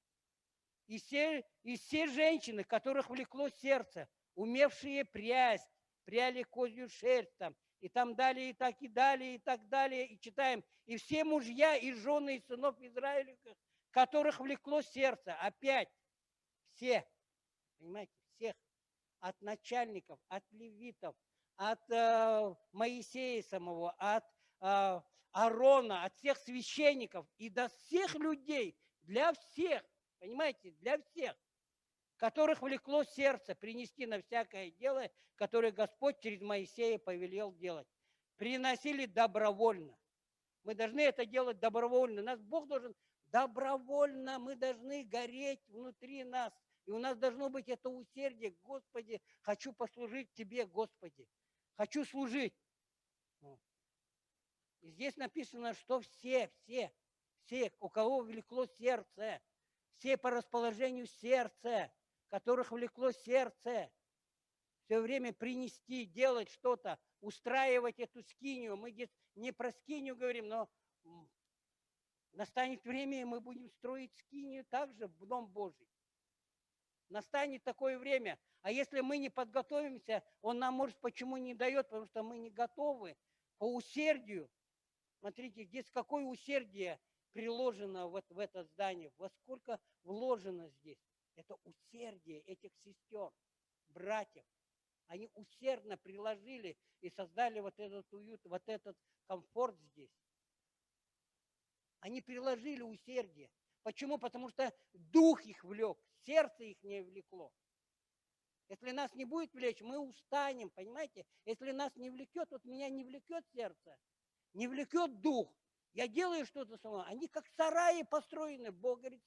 И все женщины, которых влекло сердце, умевшие пряли козью шерсть там, и там далее, и так и далее, и так далее, и читаем. И все мужья и жены и сынов Израилевых, которых влекло сердце, опять все, понимаете, всех, от начальников, от левитов, от Моисея самого, от Аарона, от всех священников и до всех людей, для всех, понимаете, для всех, которых влекло сердце принести на всякое дело, которое Господь через Моисея повелел делать. Приносили добровольно. Мы должны это делать добровольно. Нас Бог должен добровольно, мы должны гореть внутри нас. И у нас должно быть это усердие. Господи, хочу послужить Тебе, Господи. Хочу служить. И здесь написано, что все, у кого влекло сердце, все по расположению сердца, которых влекло сердце, все время принести, делать что-то, устраивать эту скинию. Мы здесь не про скинию говорим, но настанет время, и мы будем строить скинию также в Дом Божий. Настанет такое время. А если мы не подготовимся, Он нам, может, почему не дает, потому что мы не готовы по усердию. Смотрите, здесь какое усердие приложено в это здание, во сколько вложено здесь. Это усердие этих сестер, братьев. Они усердно приложили и создали вот этот уют, вот этот комфорт здесь. Они приложили усердие. Почему? Потому что дух их влек, сердце их не влекло. Если нас не будет влечь, мы устанем, понимаете? Если нас не влекет, вот меня не влекет сердце, не влекет дух. Я делаю что-то само. Они как сараи построены. Бог говорит,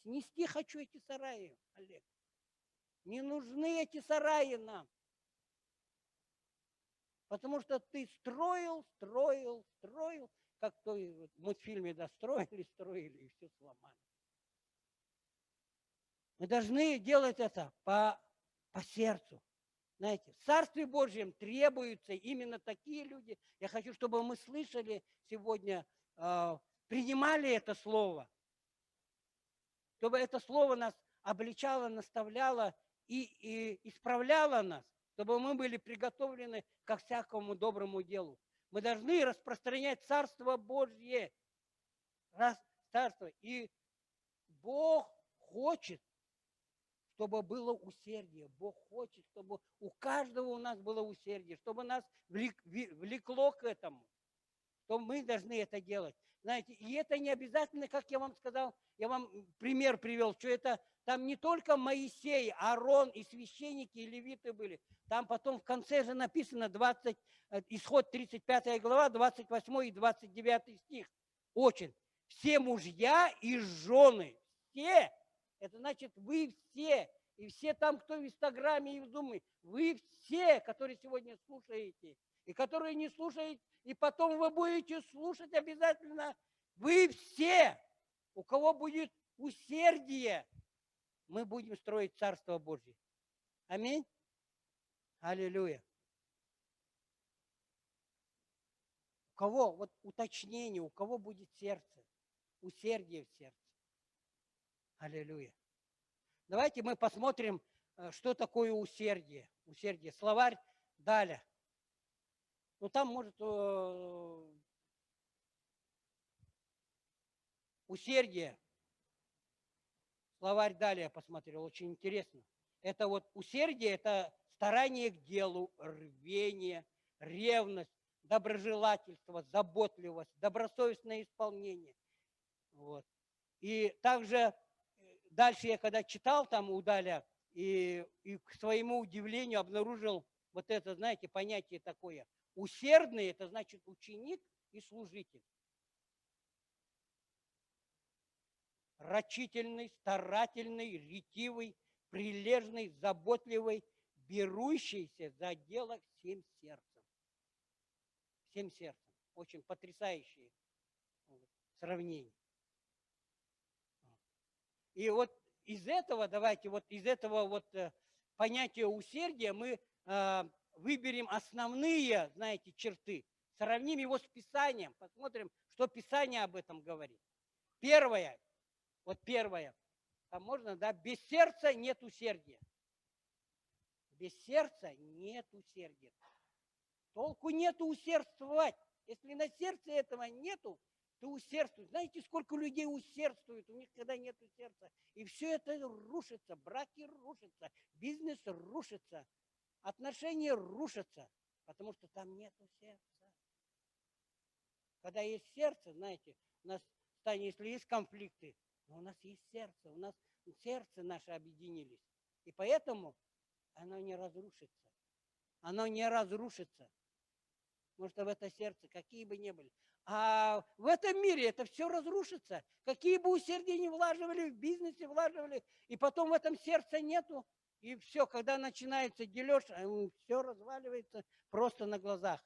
снести хочу эти сараи, Олег. Не нужны эти сараи нам. Потому что ты строил, как в той мультфильме, да, строили, и все сломали. Мы должны делать это по сердцу. Знаете, в Царстве Божьем требуются именно такие люди. Я хочу, чтобы мы слышали сегодня, принимали это слово, чтобы это слово нас обличало, наставляло и исправляло нас, чтобы мы были приготовлены ко всякому доброму делу. Мы должны распространять Царство Божье. Царство. И Бог хочет, чтобы было усердие. Бог хочет, чтобы у каждого у нас было усердие, чтобы нас влекло к этому, что мы должны это делать. Знаете, и это не обязательно, как я вам сказал, я вам пример привел, что это там не только Моисей, Аарон и священники, и левиты были. Там потом в конце же написано Исход 35 глава, 28 и 29 стих. Очень. Все мужья и жены, все. Это значит, вы все, и все там, кто в Инстаграме и в Зуме, вы все, которые сегодня слушаете, и которые не слушаете, и потом вы будете слушать обязательно, вы все, у кого будет усердие, мы будем строить Царство Божье. Аминь. Аллилуйя. У кого, вот уточнение, у кого будет сердце, усердие в сердце. Аллилуйя. Давайте мы посмотрим, что такое усердие. Усердие. Словарь Даля. Ну, там, может, усердие. Словарь Даля я посмотрел, очень интересно. Это вот усердие, это старание к делу, рвение, ревность, доброжелательство, заботливость, добросовестное исполнение. Вот. И также дальше я когда читал там у Даля, и к своему удивлению обнаружил вот это, знаете, понятие такое. Усердный – это значит ученик и служитель. Рачительный, старательный, ретивый, прилежный, заботливый, берущийся за дело всем сердцем. Всем сердцем. Очень потрясающее сравнение. И вот из этого, давайте вот из этого вот понятия усердия мы выберем основные, знаете, черты. Сравним его с Писанием, посмотрим, что Писание об этом говорит. Первое, там можно, да, без сердца нет усердия. Без сердца нет усердия. Толку нету усердствовать. Если на сердце этого нету, то усердствуют. Знаете, сколько людей усердствуют, у них когда нету сердца. И все это рушится, браки рушатся, бизнес рушится, отношения рушатся, потому что там нету сердца. Когда есть сердце, знаете, у нас, если есть конфликты, но у нас есть сердце, у нас сердце наше объединились. И поэтому оно не разрушится. Оно не разрушится. Потому что в это сердце, какие бы ни были. А в этом мире это все разрушится. Какие бы усердия ни влаживали, в бизнесе влаживали, и потом в этом сердце нету. И все, когда начинается дележ, все разваливается просто на глазах.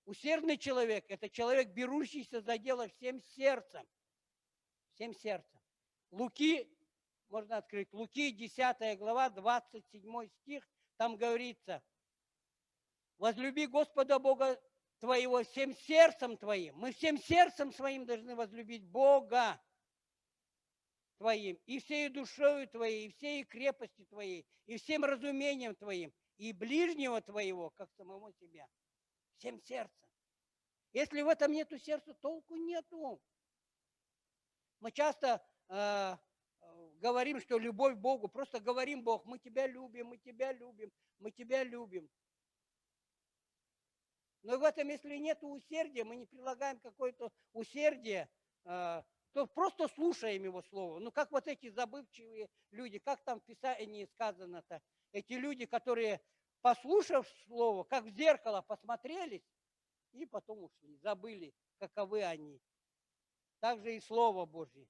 Усердный человек – это человек, берущийся за дело всем сердцем. Всем сердцем. Луки, можно открыть, Луки, 10 глава, 27 стих, там говорится: возлюби Господа Бога твоего всем сердцем твоим. Мы всем сердцем своим должны возлюбить Бога твоим, и всей душою твоей, и всей крепостью твоей, и всем разумением твоим, и ближнего твоего, как самого себя. Всем сердцем. Если в этом нету сердца, толку нету. Мы часто говорим, что любовь к Богу, просто говорим: Бог, мы тебя любим, мы тебя любим, мы тебя любим. Но в этом, если нет усердия, мы не прилагаем какое-то усердие, то просто слушаем Его Слово. Ну, как вот эти забывчивые люди, как там в Писании сказано-то, эти люди, которые, послушав Слово, как в зеркало посмотрелись, и потом ушли, забыли, каковы они. Так же и Слово Божье.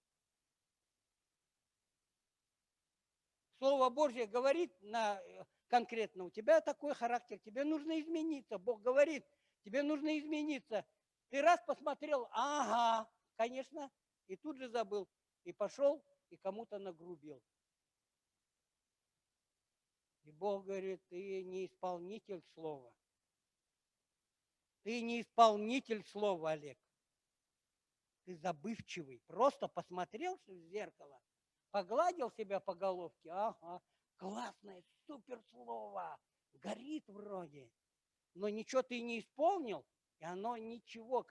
Слово Божье говорит конкретно: у тебя такой характер, тебе нужно измениться. Бог говорит: тебе нужно измениться. Ты раз посмотрел, ага, конечно, и тут же забыл. И пошел, и кому-то нагрубил. И Бог говорит: ты не исполнитель слова. Ты не исполнитель слова, Олег. Ты забывчивый. Просто посмотрел в зеркало, погладил себя по головке, ага, классное, супер слово, горит вроде. Но ничего ты не исполнил, и оно ничего.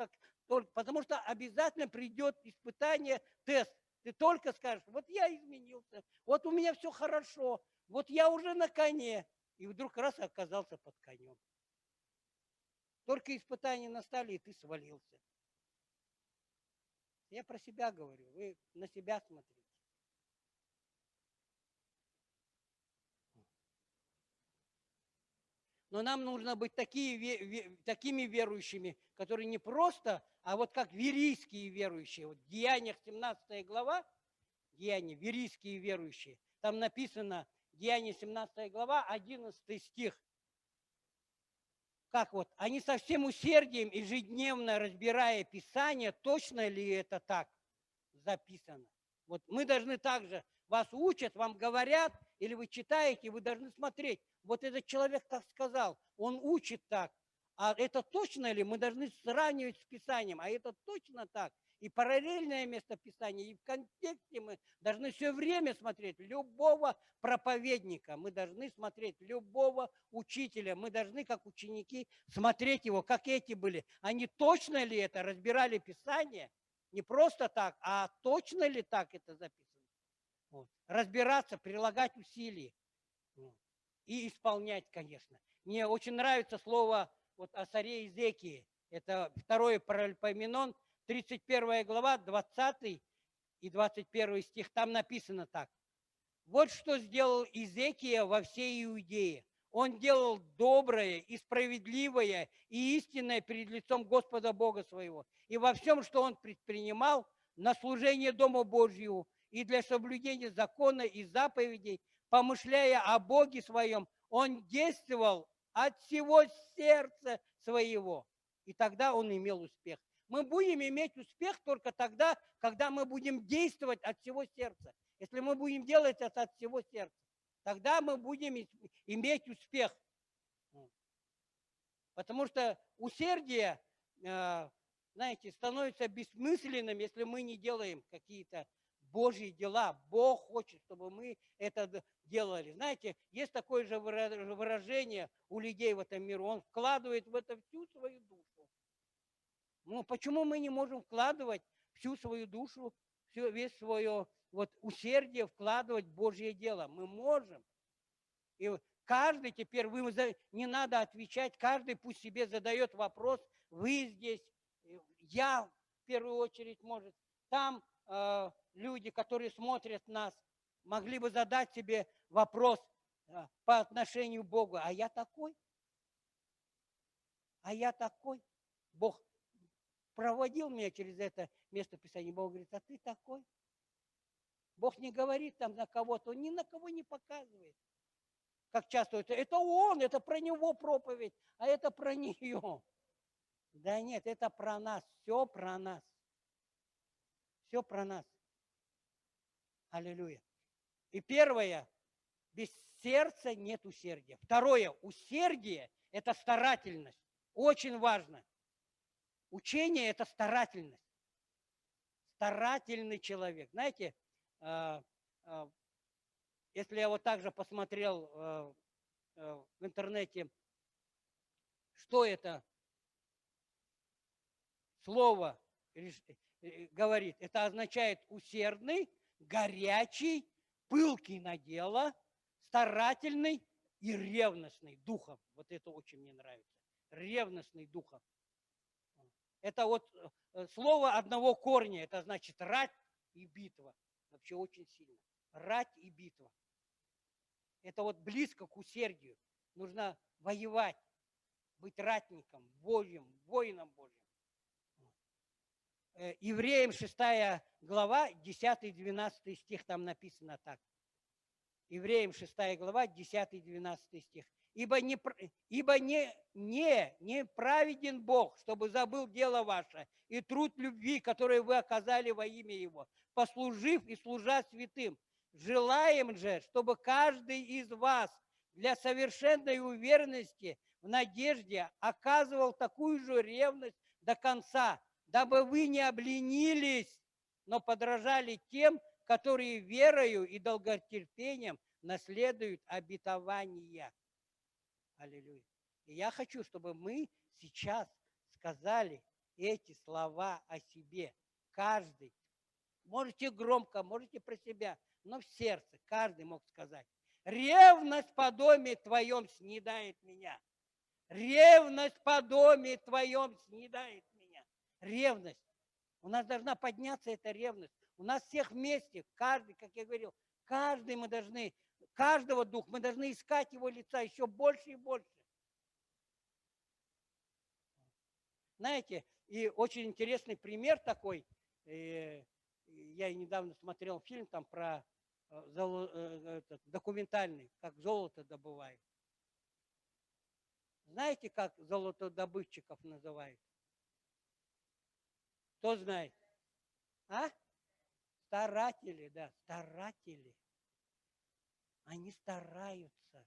Потому что обязательно придет испытание, тест. Ты только скажешь: вот я изменился, вот у меня все хорошо, вот я уже на коне. И вдруг раз оказался под конем. Только испытания настали, и ты свалился. Я про себя говорю, вы на себя смотрите. Но нам нужно быть такими верующими, которые не просто, а вот как верийские верующие. Вот в Деяниях 17 глава, Деяния, верийские верующие. Там написано, Деяния 17 глава, 11 стих. Как вот, они со всем усердием, ежедневно разбирая Писание, точно ли это так записано. Вот мы должны также, вас учат, вам говорят, или вы читаете, вы должны смотреть. Вот этот человек так сказал, он учит так. А это точно ли? Мы должны сравнивать с Писанием. А это точно так. И параллельное место Писания, и в контексте мы должны все время смотреть любого проповедника, мы должны смотреть любого учителя, мы должны, как ученики, смотреть его, как эти были. Они точно ли это разбирали Писание? Не просто так, а точно ли так это записано? Вот. Разбираться, прилагать усилия. Вот. И исполнять, конечно. Мне очень нравится слово вот о царе Иезекии. Это 2 Паралипоменон, 31 глава, 20 и 21 стих. Там написано так. Вот что сделал Иезекия во всей Иудее. Он делал доброе и справедливое и истинное перед лицом Господа Бога своего. И во всем, что он предпринимал на служение Дому Божьему и для соблюдения закона и заповедей, помышляя о Боге своем, он действовал от всего сердца своего. И тогда он имел успех. Мы будем иметь успех только тогда, когда мы будем действовать от всего сердца. Если мы будем делать это от всего сердца, тогда мы будем иметь успех. Потому что усердие, знаете, становится бессмысленным, если мы не делаем какие-то Божьи дела. Бог хочет, чтобы мы это делали. Знаете, есть такое же выражение у людей в этом мире. Он вкладывает в это всю свою душу. Ну, почему мы не можем вкладывать всю свою душу, весь свое усердие вкладывать в Божье дело? Мы можем. И каждый теперь, не надо отвечать, каждый пусть себе задает вопрос, вы здесь, я в первую очередь, может, там люди, которые смотрят нас, могли бы задать себе вопрос по отношению к Богу. А я такой? А я такой? Бог проводил меня через это место Писания. Бог говорит, а ты такой? Бог не говорит там на кого-то, он ни на кого не показывает. Как часто это он, это про него проповедь, а это про нее. Да нет, это про нас, все про нас. Все про нас. Аллилуйя. И первое, без сердца нет усердия. Второе, усердие – это старательность. Очень важно. Учение – это старательность. Старательный человек. Знаете, если я вот так же посмотрел в интернете, что это слово говорит, это означает усердный, горячий, пылкий на дело, старательный и ревностный духом. Вот это очень мне нравится. Ревностный духом. Это вот слово одного корня, это значит рать и битва. Вообще очень сильно. Рать и битва. Это вот близко к усердию. Нужно воевать, быть ратником, Божьим, воином Божьим. Евреям 6 глава, 10-12 стих, там написано так. Евреям 6 глава, 10-12 стих. Ибо не праведен Бог, чтобы забыл дело ваше и труд любви, который вы оказали во имя Его, послужив и служа святым. Желаем же, чтобы каждый из вас для совершенной уверенности в надежде оказывал такую же ревность до конца, дабы вы не обленились, но подражали тем, которые верою и долготерпением наследуют обетования. Аллилуйя. И я хочу, чтобы мы сейчас сказали эти слова о себе. Каждый. Можете громко, можете про себя, но в сердце каждый мог сказать. Ревность по доме твоем снедает меня. Ревность по доме твоем снедает меня. Ревность. У нас должна подняться эта ревность. У нас всех вместе, каждый, как я говорил, каждый мы должны, каждого духа, мы должны искать его лица еще больше и больше. Знаете, и очень интересный пример такой, я недавно смотрел фильм там про документальный, как золото добывают. Знаете, как золотодобытчиков называют? Кто знает? А? Старатели, да, старатели. Они стараются.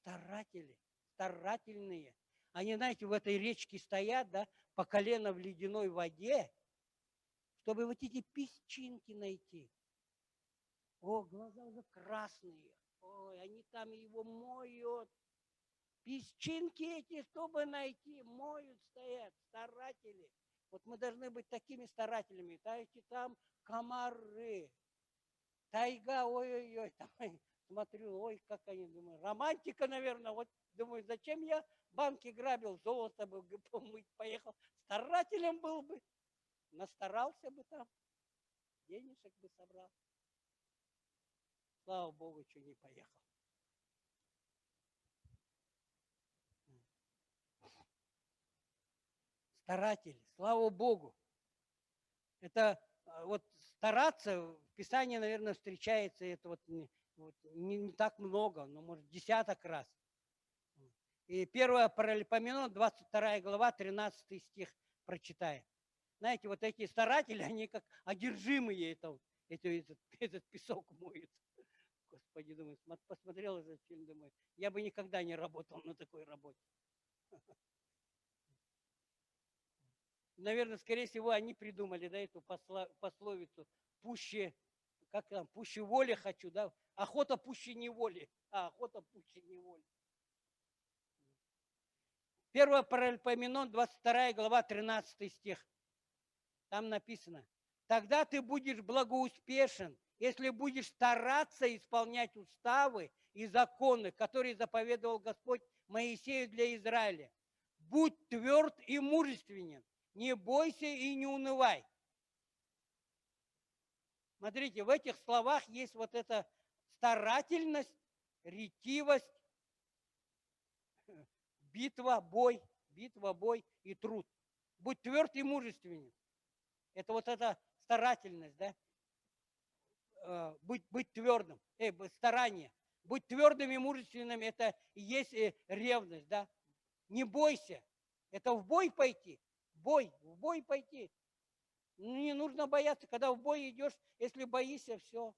Старатели, старательные. Они, знаете, в этой речке стоят, да, по колено в ледяной воде, чтобы вот эти песчинки найти. О, глаза уже красные. Ой, они там его моют. Песчинки эти, чтобы найти, моют, стоят, старатели. Вот мы должны быть такими старателями. Знаете, там комары, тайга, ой-ой-ой, там, смотрю, ой, как они, думаю, романтика, наверное, вот, думаю, зачем я банки грабил, золото бы помыть, поехал, старателем был бы, настарался бы там, денежек бы собрал. Слава Богу, что не поехал. Старатели, слава Богу. Это вот стараться, в Писании, наверное, встречается, это вот Вот, не так много, но может десяток раз. И 1 Паралипоменон, 22 глава, 13 стих прочитаем. Знаете, вот такие старатели, они как одержимые этот песок моют. Господи, думаю, посмотрел этот фильм, думаю, я бы никогда не работал на такой работе. Наверное, скорее всего, они придумали, да, эту пословицу «пуще, как там, пуще воли хочу», да, охота пуще неволи, охота пуще неволи. 1 Паралипоменон, 22 глава, 13 стих. Там написано: «Тогда ты будешь благоуспешен, если будешь стараться исполнять уставы и законы, которые заповедовал Господь Моисею для Израиля. Будь тверд и мужественен, не бойся и не унывай». Смотрите, в этих словах есть вот эта старательность, ретивость, битва, бой и труд. Будь тверд и мужественен. Это вот эта старательность, да? Быть твердым, старание. Быть твердым и мужественным, это и есть ревность, да? Не бойся. Это в бой пойти. В бой пойти. Не нужно бояться, когда в бой идешь, если боишься, все.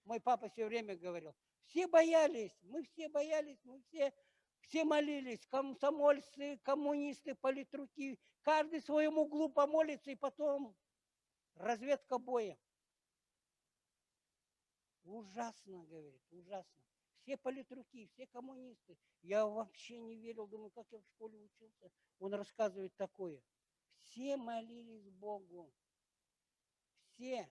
Мой папа все время говорил, все боялись, мы все молились, комсомольцы, коммунисты, политруки, каждый в своем углу помолится, и потом разведка боя. Ужасно, говорит, ужасно. Все политруки, все коммунисты. Я вообще не верил, думаю, как я в школе учился. Он рассказывает такое. Все молились Богу. Все.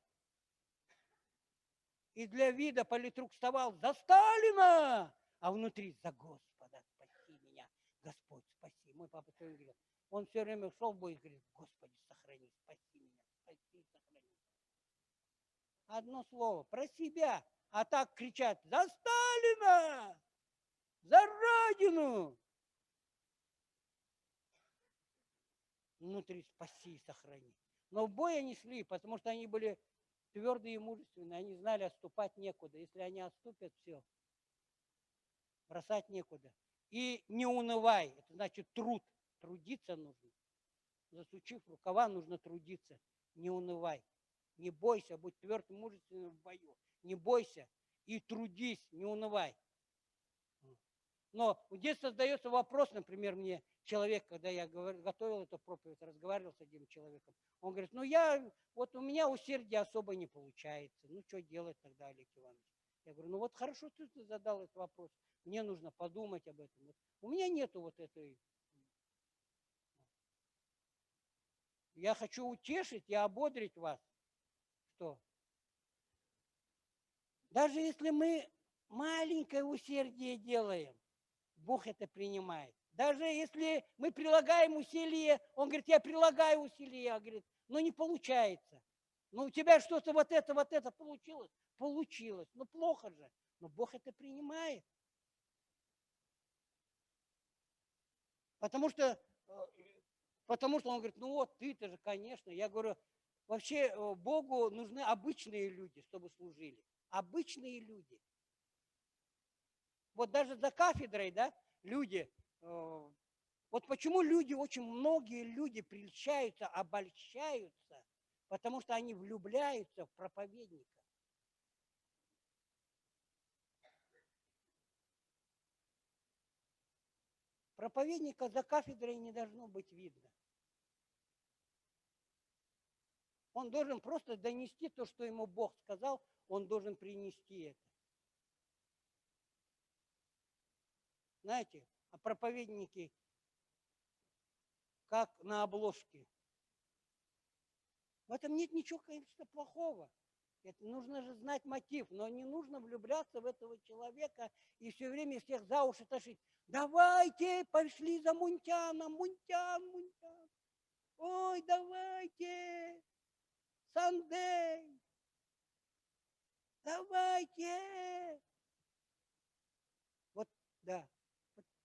И для вида политрук вставал за Сталина, а внутри за Господа, спаси меня, Господь, спаси. Мой папа все время говорил. Он все время шел в бой и говорит, Господи, сохрани, спаси меня, спаси, сохрани. Одно слово, про себя. А так кричат, за Сталина, за Родину. Внутри спаси и сохрани. Но в бой они шли, потому что они были твердые и мужественные. Они знали, отступать некуда. Если они отступят, все. Бросать некуда. И не унывай. Это значит труд. Трудиться нужно. Засучив рукава, нужно трудиться. Не унывай. Не бойся, будь тверд и мужественным в бою. Не бойся и трудись, не унывай. Но здесь создается вопрос, например, мне человек, когда я готовил эту проповедь, разговаривал с одним человеком, он говорит, ну у меня усердия особо не получается, ну что делать тогда, Олег Иванович? Я говорю, ну вот хорошо ты задал этот вопрос, мне нужно подумать об этом. У меня нету вот этой. Я хочу утешить и ободрить вас, что даже если мы маленькое усердие делаем, Бог это принимает. Даже если мы прилагаем усилия, он говорит, я прилагаю усилия, говорит, но не получается. Ну, у тебя что-то вот это получилось? Получилось. Ну, плохо же. Но Бог это принимает. Потому что он говорит, ну вот ты-то же, конечно. Я говорю, вообще Богу нужны обычные люди, чтобы служили. Обычные люди. Вот даже за кафедрой, да, люди, вот почему люди, очень многие люди прельщаются, обольщаются, потому что они влюбляются в проповедника. Проповедника за кафедрой не должно быть видно. Он должен просто донести то, что ему Бог сказал, он должен принести это. Знаете, а проповедники как на обложке. В этом нет ничего, конечно, плохого. Это нужно же знать мотив, но не нужно влюбляться в этого человека и все время всех за уши тащить. Давайте, пошли за Мунтяном, Мунтян. Ой, давайте, Сандей, давайте. Вот, да.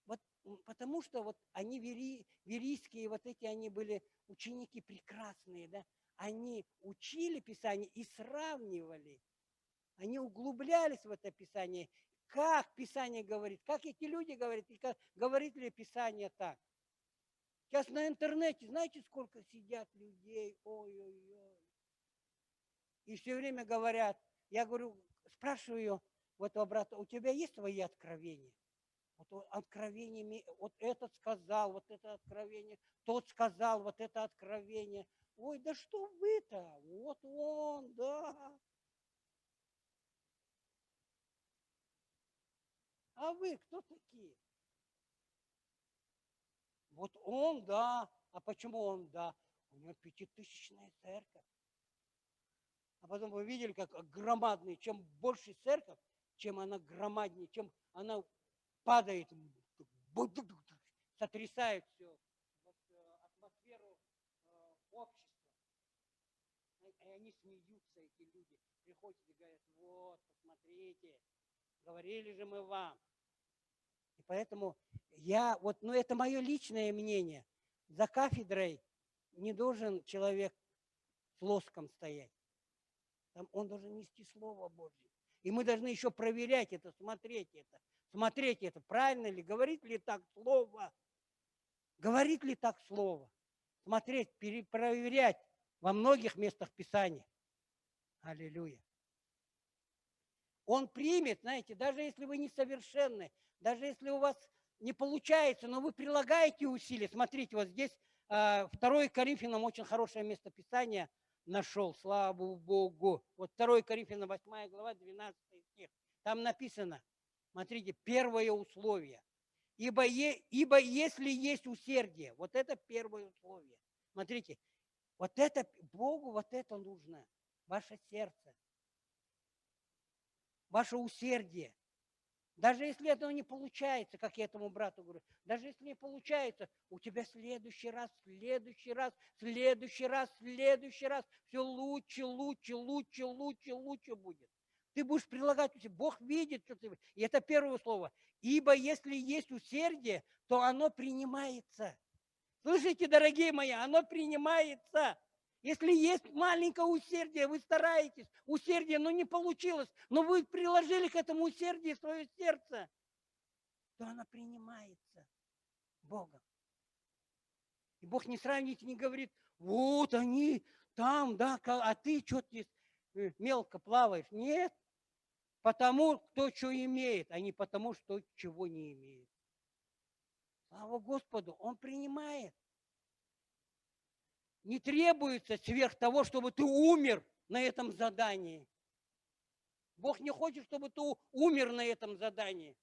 Вот, потому что вот они верийские, вот эти, они были ученики прекрасные, да. Они учили Писание и сравнивали. Они углублялись в это Писание. Как Писание говорит, как эти люди говорят, и как, говорит ли Писание так. Сейчас на интернете, знаете, сколько сидят людей, ой-ой-ой. И все время говорят, я говорю, спрашиваю ее, вот у брата, у тебя есть свои откровения? Вот откровение, вот этот сказал, вот это откровение, тот сказал, вот это откровение. Ой, да что вы-то? Вот он, да. А вы кто такие? Вот он, да. А почему он, да? У него 5000-я церковь. А потом вы видели, как громадный, чем больше церковь, чем она громаднее, чем она падает, сотрясает все, атмосферу общества. И они смеются, эти люди, приходят и говорят, вот, посмотрите, говорили же мы вам. И поэтому я, вот, ну это мое личное мнение, за кафедрой не должен человек с лоском стоять. Там он должен нести Слово Божье. И мы должны еще проверять это, смотреть это, правильно ли, говорит ли так Слово, говорит ли так Слово. Смотреть, проверять во многих местах Писания. Аллилуйя. Он примет, знаете, даже если вы несовершенны, даже если у вас не получается, но вы прилагаете усилия. Смотрите, вот здесь 2 Коринфянам очень хорошее место Писания нашел, слава Богу. Вот 2 Коринфянам 8 глава, 12 стих. Там написано, смотрите, первое условие. Ибо если есть усердие, вот это первое условие. Смотрите, вот это Богу, вот это нужно, ваше сердце, ваше усердие. Даже если это не получается, как я этому брату говорю, даже если не получается, у тебя следующий раз, все лучше будет. Ты будешь прилагать усилия. Бог видит, что ты... И это первое слово. Ибо если есть усердие, то оно принимается. Слышите, дорогие мои, оно принимается. Если есть маленькое усердие, вы стараетесь, усердие, но не получилось, но вы приложили к этому усердию свое сердце, то оно принимается Богом. И Бог не сравнит, не говорит, вот они там, да, а ты что здесь мелко плаваешь. Нет, потому кто что имеет, а не потому, что чего не имеет. Слава Господу, Он принимает. Не требуется сверх того, чтобы ты умер на этом задании. Бог не хочет, чтобы ты умер на этом задании.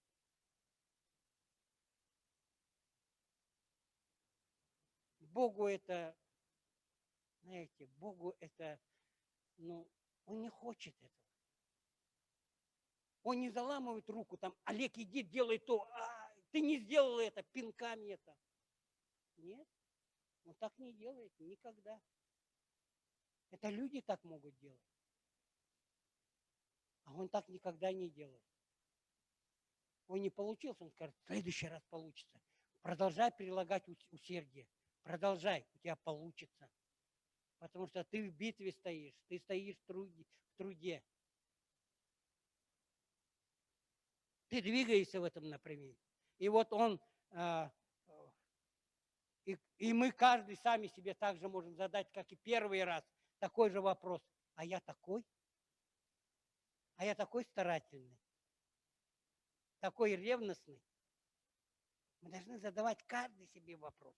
Богу это, знаете, Богу это, ну, Он не хочет этого. Он не заламывает руку, там, Олег, иди, делай то, ты не сделал это, пинками это. Нет, Он так не делает никогда. Это люди так могут делать. А Он так никогда не делает. Он не получился, Он скажет, в следующий раз получится. Продолжай прилагать усердие. Продолжай, у тебя получится. Потому что ты в битве стоишь, ты стоишь в труде. Ты двигаешься в этом направлении. И вот Он, и мы каждый сами себе также можем задать, как и первый раз, такой же вопрос. А я такой? А я такой старательный? Такой ревностный? Мы должны задавать каждый себе вопрос.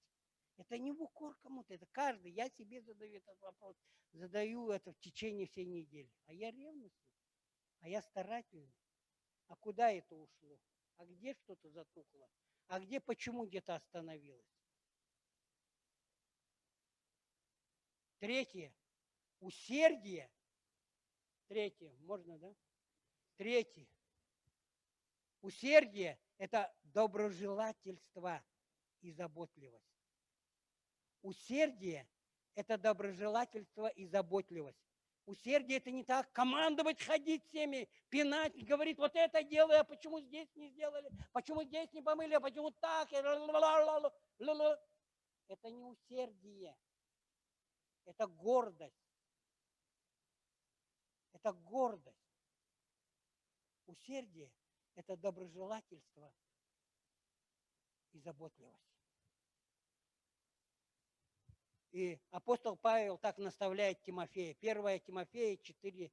Это не в укор кому-то, это каждый. Я себе задаю этот вопрос. Задаю это в течение всей недели. А я ревностный? А я старательный? А куда это ушло? А где что-то затухло? А где, почему где-то остановилось? Третье. Усердие. Третье. Можно, да? Третье. Усердие – это доброжелательство и заботливость. Усердие – это доброжелательство и заботливость. Усердие – это не так командовать, ходить всеми, пинать, говорить, вот это делай, а почему здесь не сделали, почему здесь не помыли, а почему так. Это не усердие, это гордость. Это гордость. Усердие – это доброжелательство и заботливость. И апостол Павел так наставляет Тимофея. 1 Тимофея 4,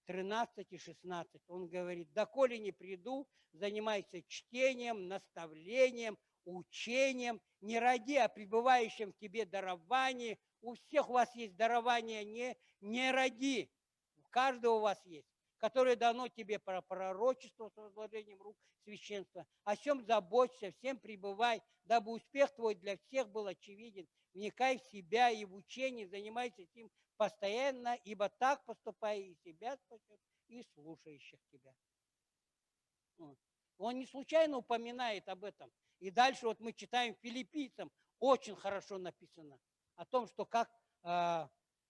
13 и 16. Он говорит: «Доколе не приду, занимайся чтением, наставлением, учением, не ради, а пребывающем в тебе даровании». У всех у вас есть дарование, не ради. У каждого у вас есть, которое дано тебе по пророчеству с возложением рук священства. О чем заботься, всем пребывай, дабы успех твой для всех был очевиден. Вникай в себя и в учение, занимайся этим постоянно, ибо так поступая и себя спасет, и слушающих тебя. Вот. Он не случайно упоминает об этом. И дальше вот мы читаем Филиппийцам, очень хорошо написано о том, что как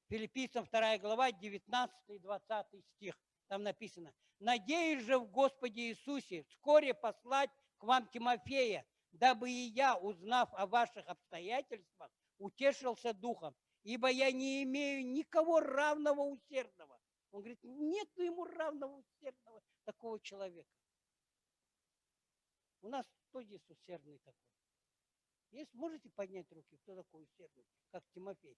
Филиппийцам 2 глава, 19 и 20 стих, там написано: «Надеюсь же в Господе Иисусе вскоре послать к вам Тимофея, дабы и я, узнав о ваших обстоятельствах, утешился духом, ибо я не имею никого равного усердного». Он говорит, нет ему равного усердного такого человека. У нас кто здесь усердный такой? Есть, можете поднять руки, кто такой усердный, как Тимофей?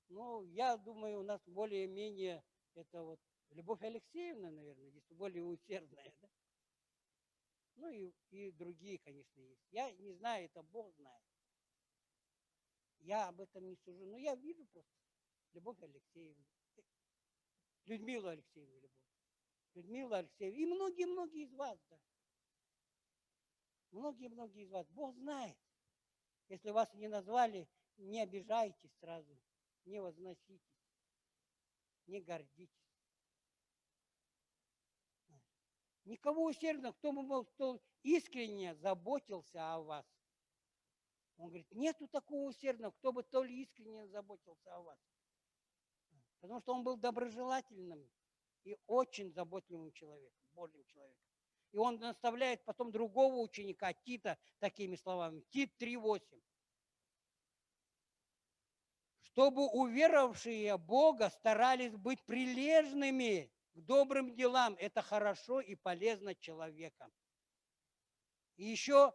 Ну, я думаю, у нас более-менее это вот Любовь Алексеевна, наверное, здесь более усердная, да? Ну и другие, конечно, есть. Я не знаю, это Бог знает. Я об этом не сужу, но я вижу просто Любовь Алексеевна, Людмилу Алексеевну, Людмила Алексеевна и многие-многие из вас, да. Многие-многие из вас. Бог знает. Если вас не назвали, не обижайтесь сразу, не возноситесь, не гордитесь. Никого усердно, кто искренне заботился о вас. Он говорит, нету такого усердного, кто бы то ли искренне заботился о вас. Потому что он был доброжелательным и очень заботливым человеком, Божьим человеком. И он наставляет потом другого ученика, Тита, такими словами. Тит 3:8. Чтобы уверовавшие Бога старались быть прилежными к добрым делам. Это хорошо и полезно человеком. И еще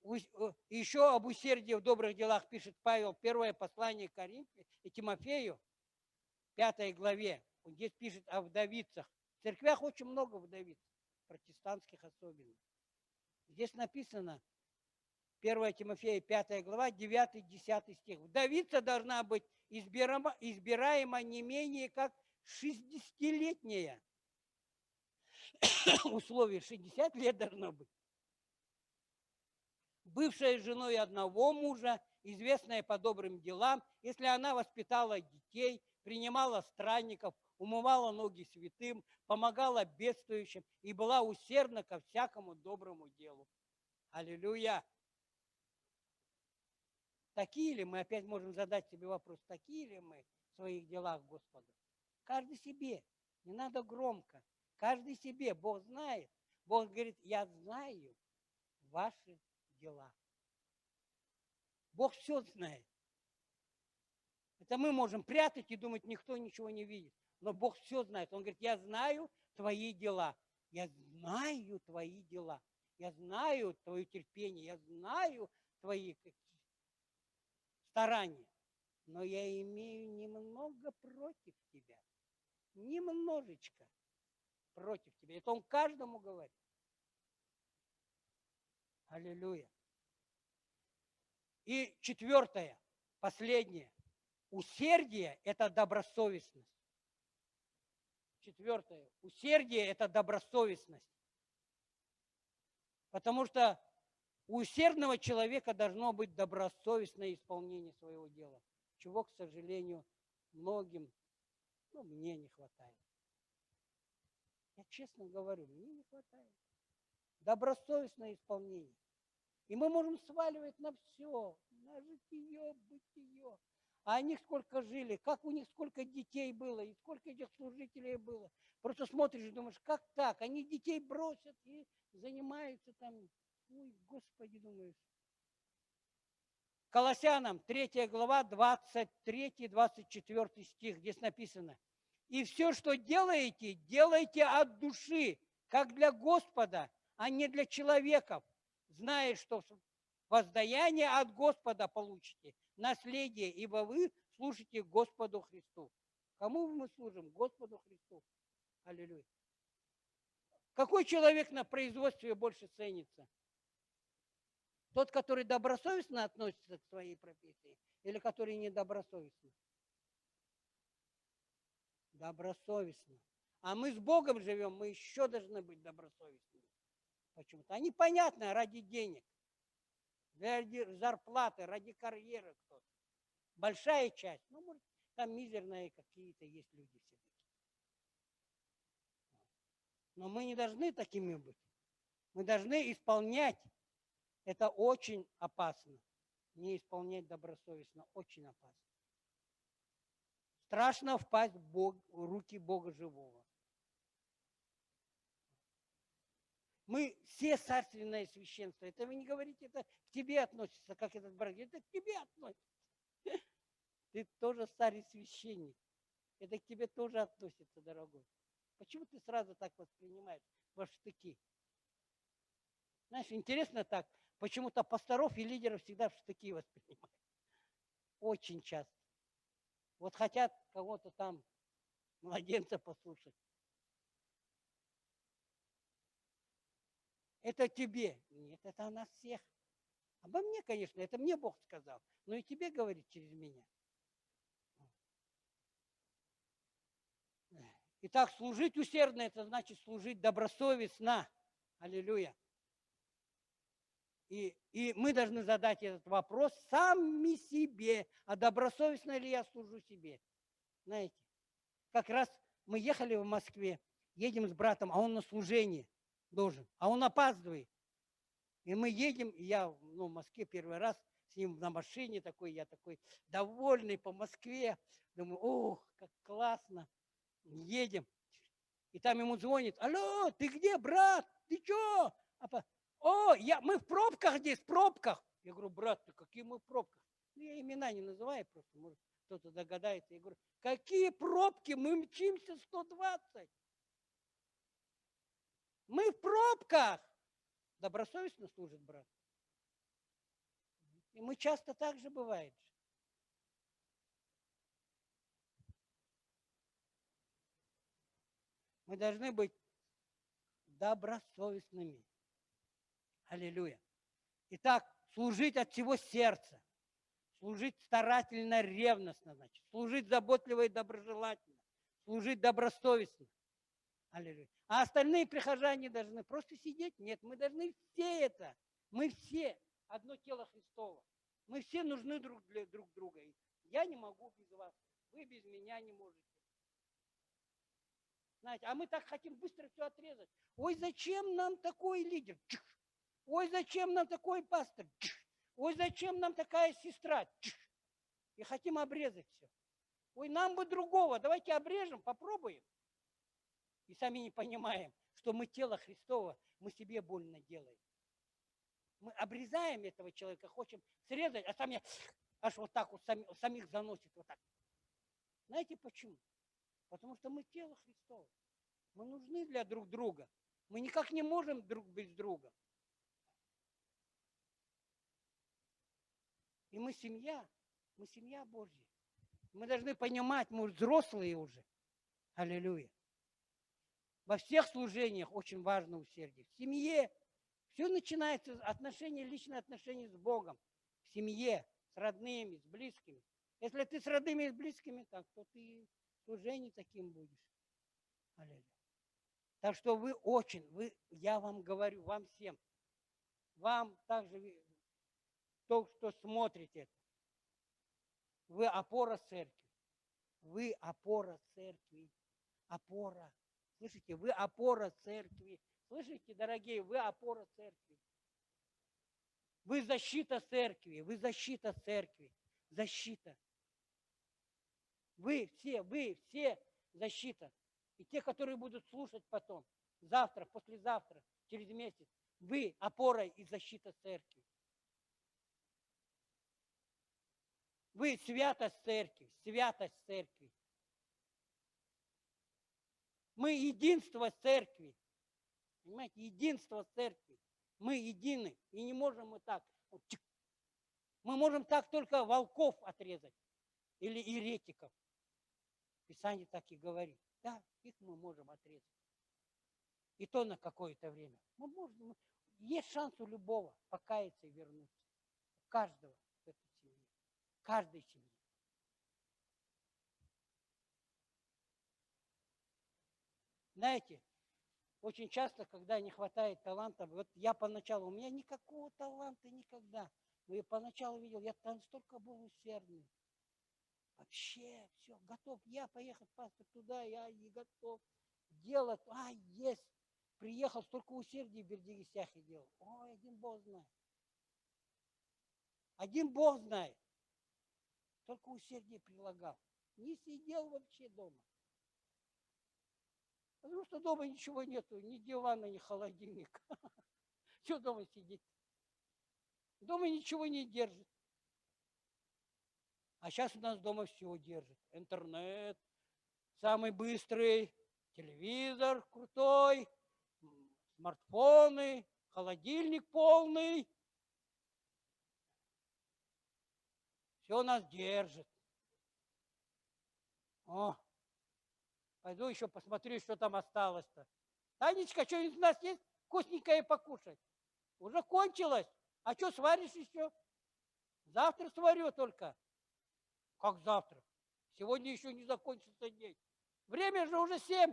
об усердии в добрых делах пишет Павел, первое послание Коринфянам и Тимофею, 5 главе. Он здесь пишет о вдовицах. В церквях очень много вдовиц, протестантских особенно. Здесь написано, 1 Тимофея, 5 глава, 9-10 стих. Вдовица должна быть избираема не менее как 60-летняя. Условие 60 лет должно быть. Бывшая женой одного мужа, известная по добрым делам, если она воспитала детей, принимала странников, умывала ноги святым, помогала бедствующим и была усердна ко всякому доброму делу. Аллилуйя! Такие ли мы, опять можем задать себе вопрос, такие ли мы в своих делах Господу? Каждый себе, не надо громко, каждый себе, Бог знает. Бог говорит, я знаю ваши дела. Бог все знает. Это мы можем прятать и думать, никто ничего не видит. Но Бог все знает. Он говорит, я знаю твои дела. Я знаю твои дела. Я знаю твое терпение. Я знаю твои старания. Но я имею немного против тебя. Немножечко против тебя. Это он каждому говорит. Аллилуйя. И четвертое, последнее. Усердие – это добросовестность. Четвертое. Усердие – это добросовестность. Потому что у усердного человека должно быть добросовестное исполнение своего дела, чего, к сожалению, многим, мне не хватает. Я честно говорю, мне не хватает. Добросовестное исполнение. И мы можем сваливать на все, на житие, бытие. А они сколько жили, как у них сколько детей было, и сколько этих служителей было. Просто смотришь и думаешь, как так? Они детей бросят и занимаются там. Ой, Господи, думаешь. Колоссянам 3 глава, 23-24 стих. Здесь написано. И все, что делаете, делайте от души, как для Господа, а не для человеков, зная, что воздаяние от Господа получите, наследие, ибо вы служите Господу Христу. Кому мы служим? Господу Христу. Аллилуйя. Какой человек на производстве больше ценится? Тот, который добросовестно относится к своей профессии, или который недобросовестно? Добросовестно. А мы с Богом живем, мы еще должны быть добросовестными. Почему-то. А непонятно, ради денег, ради зарплаты, ради карьеры кто-то. Большая часть, ну, может, там мизерные какие-то есть люди все-таки. Но мы не должны такими быть. Мы должны исполнять. Это очень опасно. Не исполнять добросовестно очень опасно. Страшно впасть в руки Бога живого. Мы все царственное священство. Это вы не говорите, это к тебе относится, как этот брат. Это к тебе относится. Ты тоже царь и священник. Это к тебе тоже относится, дорогой. Почему ты сразу так воспринимаешь в штыки? Знаешь, интересно так. Почему-то пасторов и лидеров всегда в штыки воспринимают. Очень часто. Вот хотят кого-то там, младенца, послушать. Это тебе. Нет, это о нас всех. Обо мне, конечно, это мне Бог сказал. Но и тебе говорит через меня. Итак, служить усердно, это значит служить добросовестно. Аллилуйя. И мы должны задать этот вопрос сами себе. А добросовестно ли я служу себе? Знаете, как раз мы ехали в Москве, едем с братом, а он на служении должен, а он опаздывает. И мы едем, и я в Москве первый раз с ним на машине такой, я такой довольный по Москве. Думаю, ох, как классно. Едем. И там ему звонит, алло, ты где, брат? Ты чё? Мы в пробках здесь, в пробках. Я говорю, брат, ты какие мы в пробках? Ну, я имена не называю просто, может, кто-то догадается. Я говорю, какие пробки? Мы мчимся 120. Мы в пробках. Добросовестно служит брат. И мы часто так же бывает. Мы должны быть добросовестными. Аллилуйя. Итак, служить от всего сердца. Служить старательно, ревностно, значит. Служить заботливо и доброжелательно. Служить добросовестно. Аллилуйя. А остальные прихожане должны просто сидеть? Нет, мы должны все это. Мы все одно тело Христово. Мы все нужны друг для друг друга. Я не могу без вас. Вы без меня не можете. Знаете, а мы так хотим быстро все отрезать. Ой, зачем нам такой лидер? Ой, зачем нам такой пастор? Ой, зачем нам такая сестра? И хотим обрезать все. Ой, нам бы другого. Давайте обрежем, попробуем. И сами не понимаем, что мы тело Христово, мы себе больно делаем. Мы обрезаем этого человека, хотим срезать, а сами аж вот так вот самих заносит вот так. Знаете почему? Потому что мы тело Христово. Мы нужны для друг друга. Мы никак не можем друг без друга. И мы семья Божья. Мы должны понимать, мы взрослые уже. Аллилуйя. Во всех служениях очень важно усердие. В семье все начинается с отношений, личные отношения с Богом. В семье, с родными, с близкими. Если ты с родными и с близкими, так, то ты в служении таким будешь. Аллилуйя. Так что я вам говорю, вам всем, вам также, то, что смотрите это, вы опора церкви. Вы опора церкви. Опора. Слышите, вы опора церкви. Слышите, дорогие, вы опора церкви. Вы защита церкви. Вы защита церкви. Защита. Вы все защита. И те, которые будут слушать потом, завтра, послезавтра, через месяц, вы опора и защита церкви. Вы святость церкви, святость церкви. Мы единство церкви. Понимаете, единство церкви. Мы едины. И не можем мы так. Мы можем так только волков отрезать. Или еретиков. Писание так и говорит. Да, их мы можем отрезать. И то на какое-то время. Мы можем, есть шанс у любого покаяться и вернуться. У каждого в этой семье. В каждой семье. Знаете, очень часто, когда не хватает таланта, вот я поначалу, у меня никакого таланта никогда. Но я поначалу видел, я настолько был усердный. Вообще, все, готов. Я поехать, пастор, туда, я и готов делать. Есть. Приехал, столько усердия в Бердигисяхе делал. Ой, один Бог знает. Один Бог знает. Только усердие прилагал. Не сидел вообще дома. Потому что дома ничего нету, ни дивана, ни холодильника. Что дома сидеть? Дома ничего не держит. А сейчас у нас дома все держит. Интернет, самый быстрый, телевизор крутой, смартфоны, холодильник полный. Все нас держит. О, пойду еще посмотрю, что там осталось-то. Танечка, что из нас есть вкусненькое покушать? Уже кончилось. А что, сваришь еще? Завтра сварю только. Как завтра? Сегодня еще не закончился день. Время же уже 7.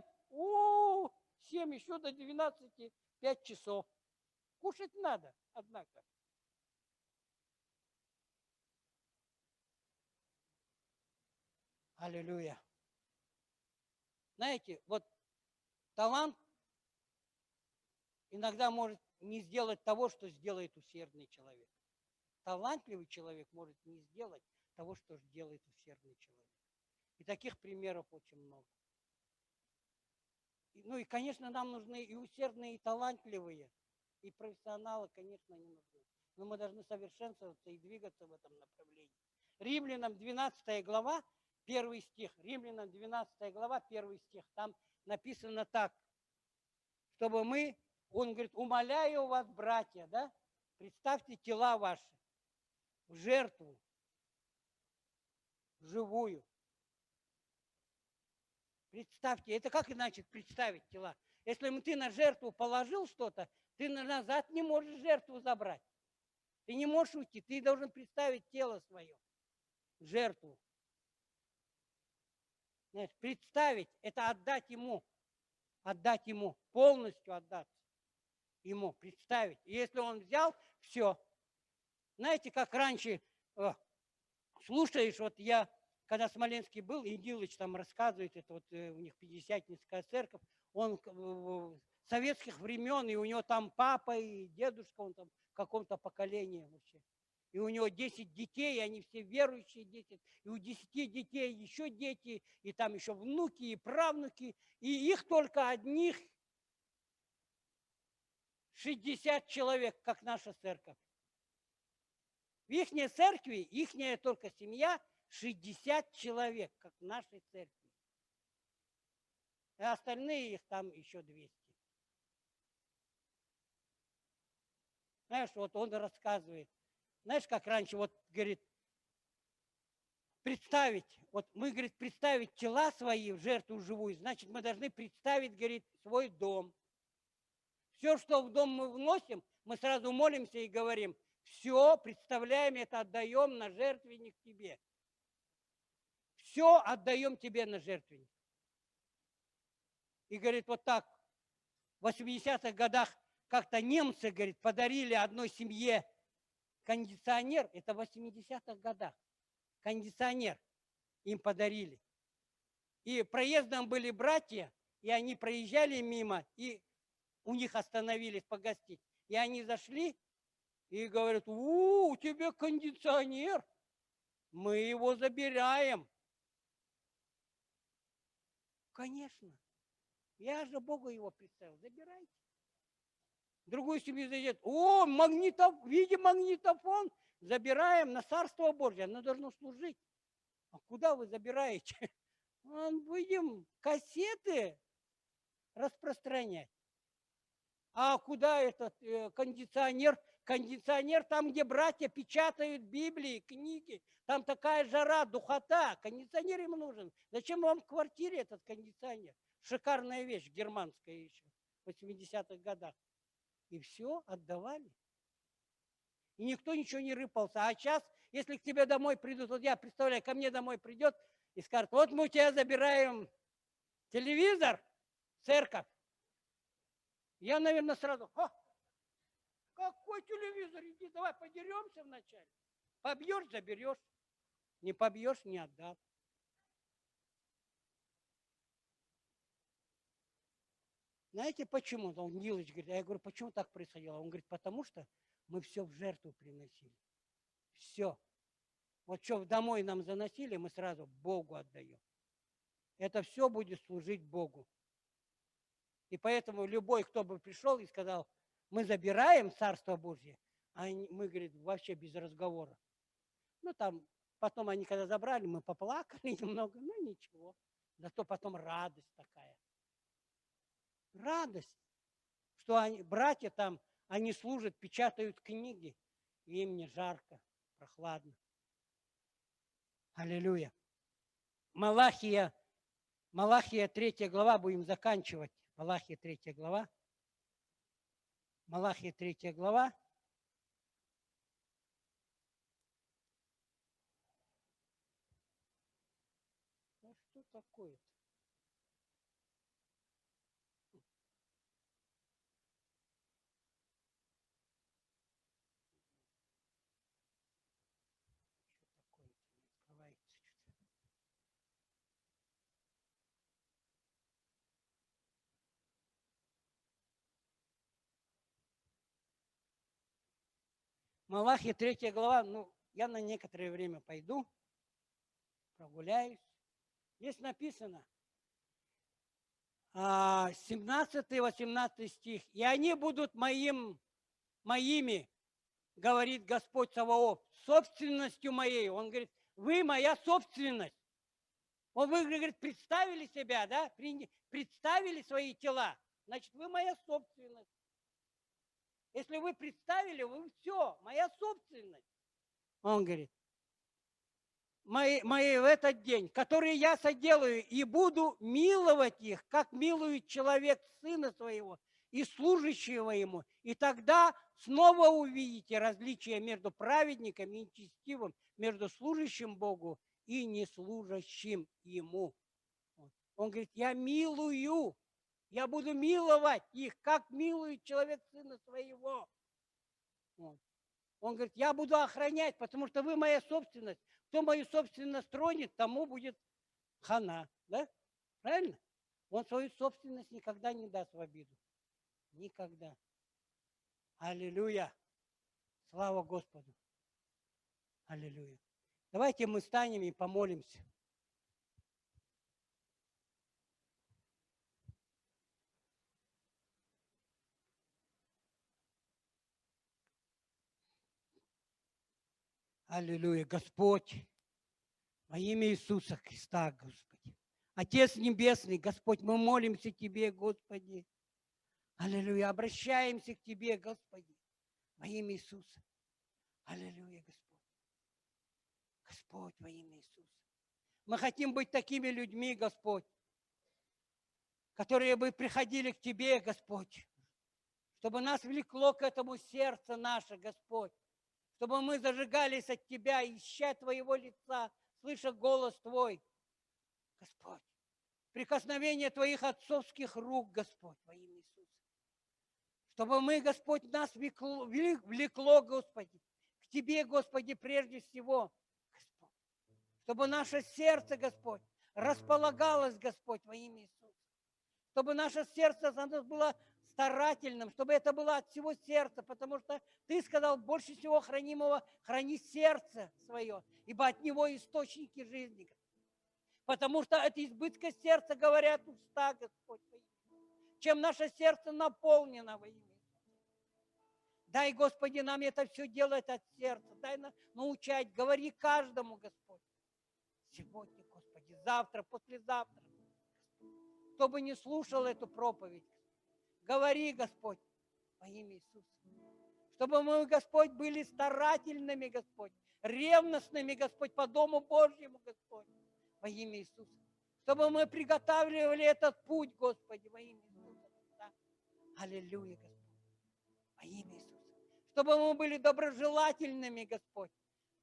7 еще до 12, 5 часов. Кушать надо, однако. Аллилуйя. Знаете, вот талант иногда может не сделать того, что сделает усердный человек. Талантливый человек может не сделать того, что делает усердный человек. И таких примеров очень много. Ну и, конечно, нам нужны и усердные, и талантливые, и профессионалы, конечно, они нужны. Но мы должны совершенствоваться и двигаться в этом направлении. Римлянам 12 глава, 1 стих. Римлянам 12 глава, 1 стих. Там написано так, чтобы мы, он говорит, умоляю вас, братья, да, представьте тела ваши в жертву, живую. Представьте, это как иначе представить тела? Если ты на жертву положил что-то, ты назад не можешь жертву забрать. Ты не можешь уйти, ты должен представить тело свое в жертву. Знаешь, представить – это отдать ему, полностью отдать ему, представить. И если он взял, все. Знаете, как раньше слушаешь, вот я, когда в Смоленске был, Идилыч там рассказывает, это вот у них Пятидесятническая церковь, он советских времен, и у него там папа и дедушка, он там в каком-то поколении вообще. И у него 10 детей, и они все верующие 10, и у 10 детей еще дети, и там еще внуки и правнуки, и их только одних 60 человек, как наша церковь. В их церкви, ихняя только семья 60 человек, как в нашей церкви. А остальные их там еще 200. Знаешь, вот он рассказывает. Знаешь, как раньше, вот, говорит, представить, вот мы, говорит, представить тела свои в жертву живую, значит, мы должны представить, говорит, свой дом. Все, что в дом мы вносим, мы сразу молимся и говорим, все, представляем это, отдаем на жертвенник тебе. Все отдаем тебе на жертвенник. И, говорит, вот так, в 80-х годах как-то немцы, говорит, подарили одной семье кондиционер, это в 80-х годах, кондиционер им подарили. И проездом были братья, и они проезжали мимо, и у них остановились погостить. И они зашли и говорят, у тебя кондиционер, мы его забираем. Конечно, я же Богу его представил, забирайте. В другую семью зайдет, видим магнитофон, забираем на Царство Божье, оно должно служить. А куда вы забираете? Будем кассеты распространять. А куда этот кондиционер? Кондиционер там, где братья печатают Библии, книги. Там такая жара, духота. Кондиционер им нужен. Зачем вам в квартире этот кондиционер? Шикарная вещь, германская еще, в 80-х годах. И все, отдавали. И никто ничего не рыпался. А сейчас, если к тебе домой придут, вот я представляю, ко мне домой придет и скажет, вот мы у тебя забираем телевизор, церковь. Я, наверное, сразу, какой телевизор, иди, давай подеремся вначале. Побьешь, заберешь. Не побьешь, не отдам. Знаете, почему? Он Нилыч говорит, я говорю, почему так происходило? Он говорит, потому что мы все в жертву приносили. Все. Вот что домой нам заносили, мы сразу Богу отдаем. Это все будет служить Богу. И поэтому любой, кто бы пришел и сказал, мы забираем Царство Божье, а мы, говорит, вообще без разговора. Ну, там, потом они когда забрали, мы поплакали немного, ну, ничего. Зато потом радость такая. Радость, что братья там, они служат, печатают книги, и им не жарко, прохладно. Аллилуйя. Малахия 3 глава, будем заканчивать. Малахия 3 глава. Малахия 3 глава. Ну что такое-то? Малахия 3 глава, ну, я на некоторое время пойду, прогуляюсь. Здесь написано, 17-18 стих, и они будут моими, говорит Господь Саваоф, собственностью моей. Он говорит, вы моя собственность. Вы, говорит, представили себя, да, представили свои тела, значит, вы моя собственность. Если вы представили, вы все, моя собственность. Он говорит, мои в этот день, которые я соделаю, и буду миловать их, как милует человек сына своего и служащего ему. И тогда снова увидите различия между праведником и нечестивым, между служащим Богу и неслужащим ему. Он говорит, я милую. Я буду миловать их, как милует человек сына своего. Он говорит, я буду охранять, потому что вы моя собственность. Кто мою собственность тронет, тому будет хана. Да? Правильно? Он свою собственность никогда не даст в обиду. Никогда. Аллилуйя. Слава Господу. Аллилуйя. Давайте мы встанем и помолимся. Аллилуйя, Господь, во имя Иисуса Христа, Господи. Отец Небесный, Господь, мы молимся Тебе, Господи. Аллилуйя, обращаемся к Тебе, Господи, во имя Иисуса. Аллилуйя, Господь. Господь, во имя Иисуса. Мы хотим быть такими людьми, Господь, которые бы приходили к Тебе, Господь, чтобы нас влекло к этому сердце наше, Господь. Чтобы мы зажигались от Тебя, ища Твоего лица, слыша голос Твой. Господь, прикосновение Твоих отцовских рук, Господь, во имя Иисуса. Чтобы мы, Господь, нас влекло, Господи, к Тебе, Господи, прежде всего, Господь. Чтобы наше сердце, Господь, располагалось, Господь, во имя Иисуса. Чтобы наше сердце было старательным, чтобы это было от всего сердца, потому что Ты сказал, больше всего хранимого храни сердце свое, ибо от него источники жизни. Потому что от избытка сердца говорят уста, Господь. Чем наше сердце наполнено во имя. Дай, Господи, нам это все делать от сердца. Дай нам научать. Говори каждому, Господь. Сегодня, Господи, завтра, послезавтра. Кто бы не слушал эту проповедь, говори, Господь, во имя Иисуса. Чтобы мы, Господь, были старательными, Господь, ревностными, Господь, по Дому Божьему, Господь, во имя Иисуса. Чтобы мы приготавливали этот путь, Господи, во имя Иисуса Христа. Аллилуйя, Господь, во имя Иисуса. Чтобы мы были доброжелательными, Господь,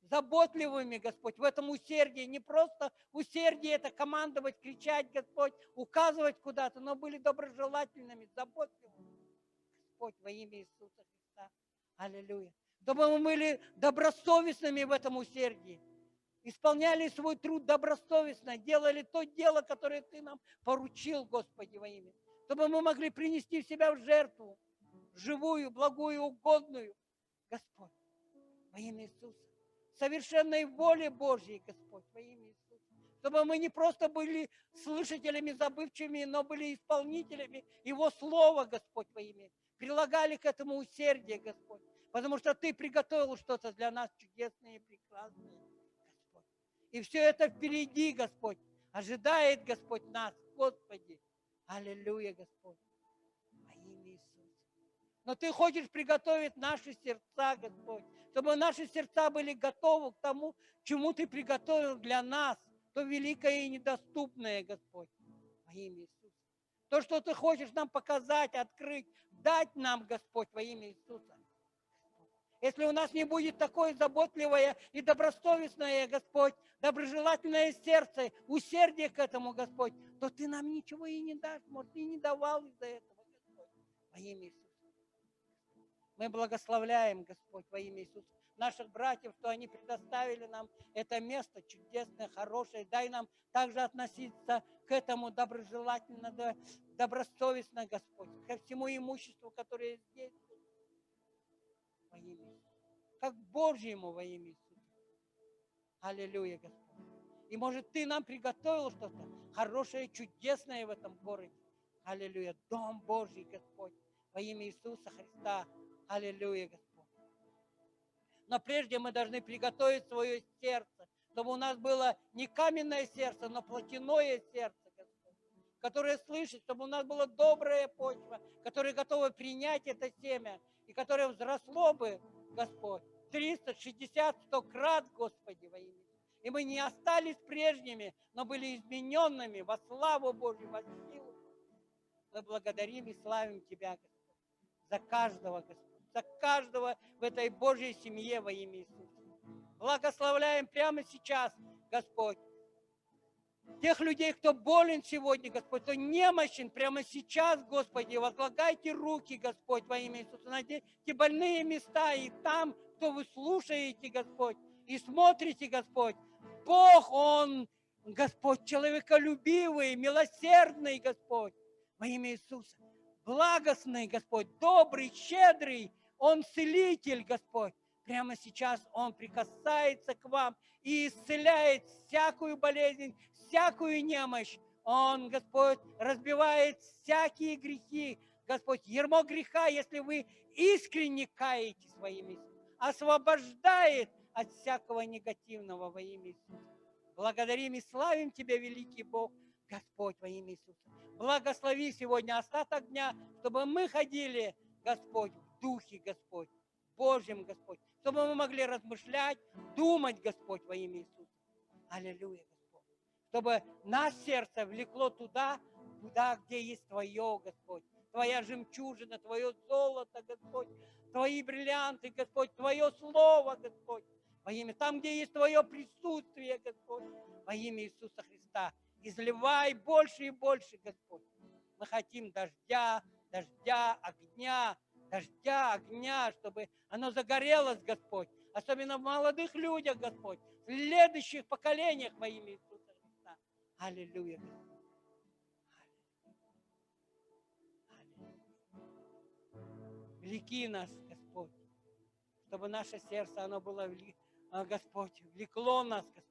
заботливыми, Господь, в этом усердии. Не просто усердие это командовать, кричать, Господь, указывать куда-то, но были доброжелательными, заботливыми, Господь, во имя Иисуса Христа. Аллилуйя. Чтобы мы были добросовестными в этом усердии. Исполняли свой труд добросовестно, делали то дело, которое Ты нам поручил, Господи, во имя. Чтобы мы могли принести себя в жертву, живую, благую, угодную, Господь, во имя Иисуса. Совершенной воле Божьей, Господь, во имя Иисуса. Чтобы мы не просто были слышателями забывчивыми, но были исполнителями Его Слова, Господь, во имя. Прилагали к этому усердие, Господь. Потому что Ты приготовил что-то для нас чудесное и прекрасное, Господь. И все это впереди, Господь. Ожидает, Господь, нас, Господи. Аллилуйя, Господь. Во имя Иисуса. Но Ты хочешь приготовить наши сердца, Господь. Чтобы наши сердца были готовы к тому, чему Ты приготовил для нас. То великое и недоступное, Господь. Во имя Иисуса. То, что Ты хочешь нам показать, открыть, дать нам, Господь, во имя Иисуса. Если у нас не будет такое заботливое и добросовестное, Господь, доброжелательное сердце, усердие к этому, Господь, то Ты нам ничего и не дашь, может, и не давал из-за этого, Господь, во имя Иисуса. Мы благословляем, Господь, во имя Иисуса, наших братьев, что они предоставили нам это место чудесное, хорошее. Дай нам также относиться к этому доброжелательно, добросовестно, Господь, ко всему имуществу, которое здесь, во имя Иисуса, как Божьему во имя Иисуса. Аллилуйя, Господь. И может, Ты нам приготовил что-то хорошее, чудесное в этом городе. Аллилуйя. Дом Божий, Господь, во имя Иисуса Христа. Аллилуйя, Господь. Но прежде мы должны приготовить свое сердце, чтобы у нас было не каменное сердце, но плотяное сердце, Господь, которое слышит, чтобы у нас была добрая почва, которая готова принять это семя, и которое взросло бы, Господь, 360, 100 крат, Господи, во имя. И мы не остались прежними, но были измененными во славу Божью, во силу. Мы благодарим и славим Тебя, Господь, за каждого, Господь, за каждого в этой Божьей семье во имя Иисуса. Благословляем прямо сейчас, Господь, тех людей, кто болен сегодня, Господь, кто немощен, прямо сейчас, Господи, возлагайте руки, Господь, во имя Иисуса, на те больные места, и там, кто вы слушаете, Господь, и смотрите, Господь, Бог, Он, Господь, человеколюбивый, милосердный, Господь, во имя Иисуса, благостный, Господь, добрый, щедрый, Он целитель, Господь. Прямо сейчас Он прикасается к вам и исцеляет всякую болезнь, всякую немощь. Он, Господь, разбивает всякие грехи. Господь, ярмо греха, если вы искренне каетесь во имя Иисуса, освобождает от всякого негативного во имя Иисуса. Благодарим и славим Тебя, великий Бог, Господь, во имя Иисуса. Благослови сегодня остаток дня, чтобы мы ходили, Господь, в духе, Господь, Божьем, Господь, чтобы мы могли размышлять, думать, Господь, во имя Иисуса. Аллилуйя, Господь. Чтобы наше сердце влекло туда, где есть Твое, Господь. Твоя жемчужина, Твое золото, Господь, Твои бриллианты, Господь, Твое Слово, Господь. Во имя, там, где есть Твое присутствие, Господь, во имя Иисуса Христа. Изливай больше и больше, Господь. Мы хотим дождя, огня, чтобы оно загорелось, Господь. Особенно в молодых людях, Господь. В следующих поколениях во имя Иисуса Христа. Аллилуйя, Господь. Влеки нас, Господь. Чтобы наше сердце, оно было, Господь, влекло нас, Господь.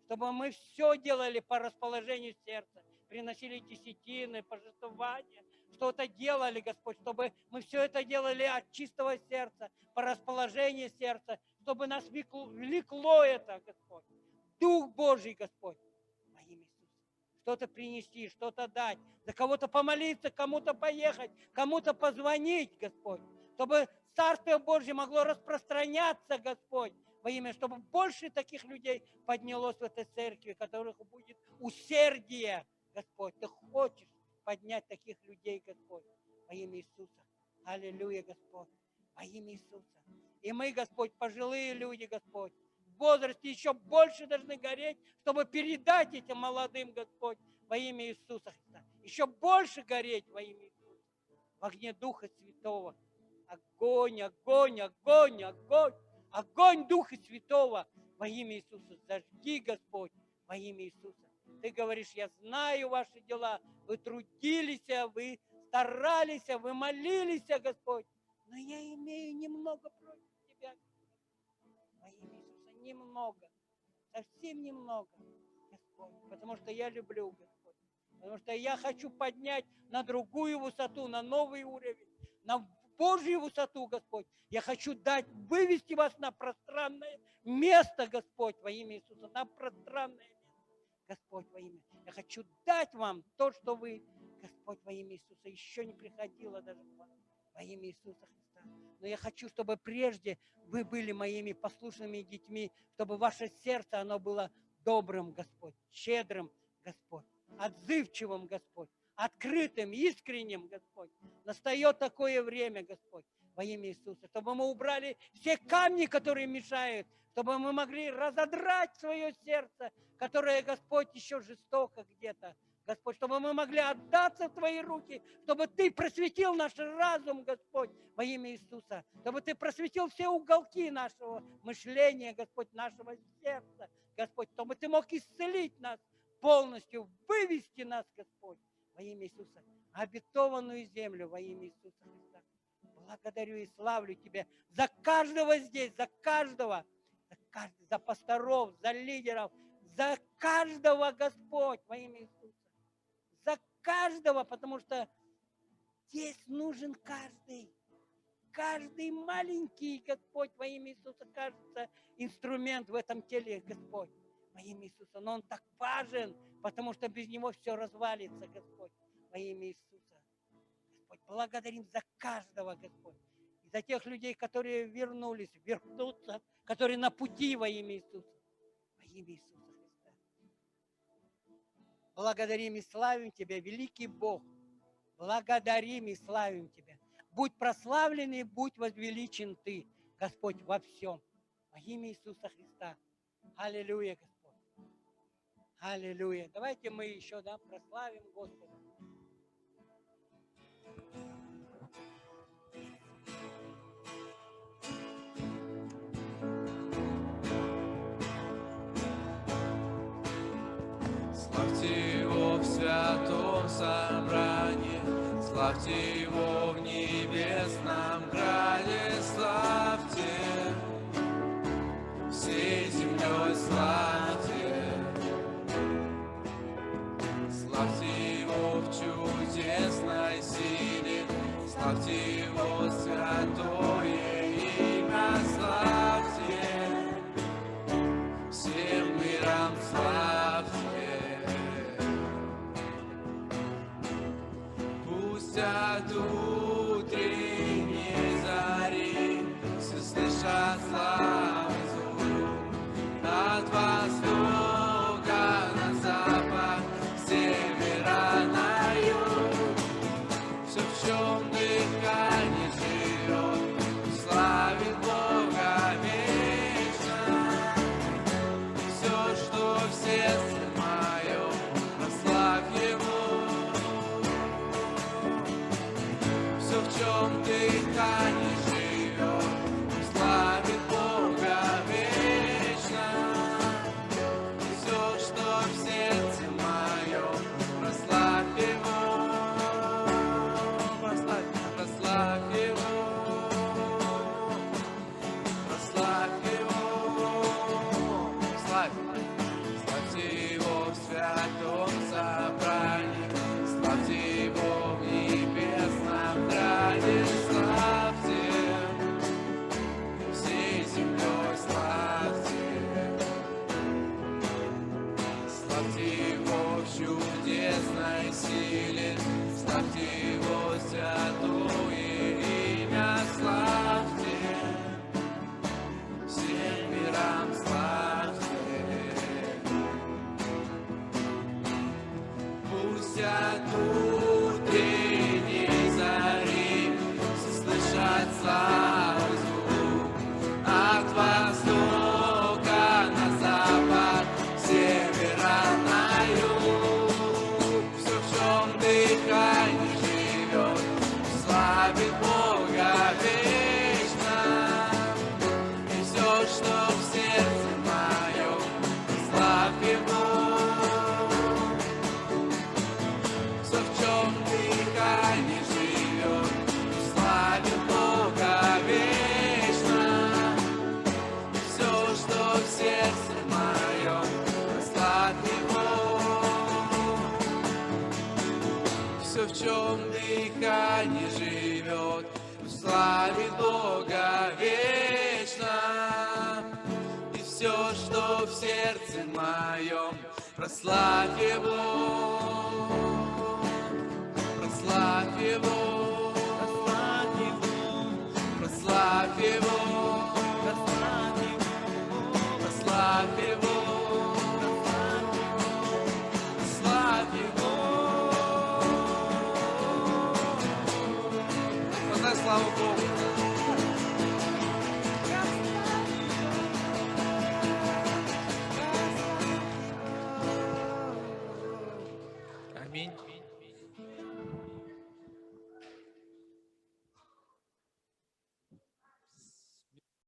Чтобы мы все делали по расположению сердца, приносили десятины, пожертвования, что-то делали, Господь, чтобы мы все это делали от чистого сердца, по расположению сердца, чтобы нас влекло это, Господь. Дух Божий, Господь, во имя Иисуса. Что-то принести, что-то дать, за кого-то помолиться, кому-то поехать, кому-то позвонить, Господь, чтобы Царствие Божье могло распространяться, Господь, во имя, чтобы больше таких людей поднялось в этой церкви, которых будет усердие, Господь. Ты хочешь поднять таких людей, Господь, во имя Иисуса. Аллилуйя, Господь, во имя Иисуса. И мы, Господь, пожилые люди, Господь, в возрасте еще больше должны гореть, чтобы передать этим молодым, Господь, во имя Иисуса Христа. Еще больше гореть во имя Иисуса. В огне Духа Святого. Огонь, огонь, огонь, огонь. Огонь Духа Святого во имя Иисуса. Зажги, Господь, во имя Иисуса. Ты говоришь, я знаю ваши дела. Вы трудились, вы старались, вы молились, Господь. Но я имею немного против тебя. Во имя Иисуса. Немного. Совсем немного, Господь. Потому что я люблю, Господь. Потому что я хочу поднять на другую высоту, на новый уровень, на Божью высоту, Господь. Я хочу вывести вас на пространное место, Господь, во имя Иисуса. На пространное место, Господь, во имя. Я хочу дать вам то, что вы, Господь, во имя Иисуса, еще не приходило даже к вам, во имя Иисуса Христа. Но я хочу, чтобы прежде вы были моими послушными детьми, чтобы ваше сердце, оно было добрым, Господь, щедрым, Господь, отзывчивым, Господь, открытым, искренним, Господь. Настает такое время, Господь, во имя Иисуса, чтобы мы убрали все камни, которые мешают, чтобы мы могли разодрать свое сердце, которое, Господь, еще жестоко где-то. Господь, чтобы мы могли отдаться в Твои руки, чтобы Ты просветил наш разум, Господь, во имя Иисуса, чтобы Ты просветил все уголки нашего мышления, Господь, нашего сердца, Господь, чтобы Ты мог исцелить нас полностью, вывести нас, Господь, во имя Иисуса, обетованную землю во имя Иисуса Христа. Благодарю и славлю Тебя за каждого здесь, за каждого, за пасторов, за лидеров, за каждого, Господь, во имя Иисуса. За каждого, потому что здесь нужен каждый. Каждый маленький, Господь, во имя Иисуса, кажется инструмент в этом теле, Господь, во имя Иисуса. Но он так важен, потому что без него все развалится, Господь, во имя Иисуса. Господь, благодарим за каждого, Господь. И за тех людей, которые вернулись, вернутся, которые на пути во имя Иисуса. Во имя Иисуса Христа. Благодарим и славим Тебя, великий Бог. Благодарим и славим Тебя. Будь прославлен и будь возвеличен Ты, Господь, во всем. Во имя Иисуса Христа. Аллилуйя, Господь. Аллилуйя. Давайте мы еще прославим Господа.
Славьте Его в святом собрании, славьте Его в небесном граде, славьте, всей землей славьте. Славьте Его в чудесной силе, славьте Его святое имя, славьте, всем миром славьте. Пусть от темноту тени зари, все слышат славу звук. От востока на запад, с севера на юг. Все, в чем дыхание живет, славит Бога вечно. И все, что в сердце моем, славь Его. Все, в чем дыхание живет, славит Бога вечно. И все, что в сердце моем, славь Его. Все, в чем дыхание живет, славит Бога вечно. И все, что в сердце моем, прославь Его.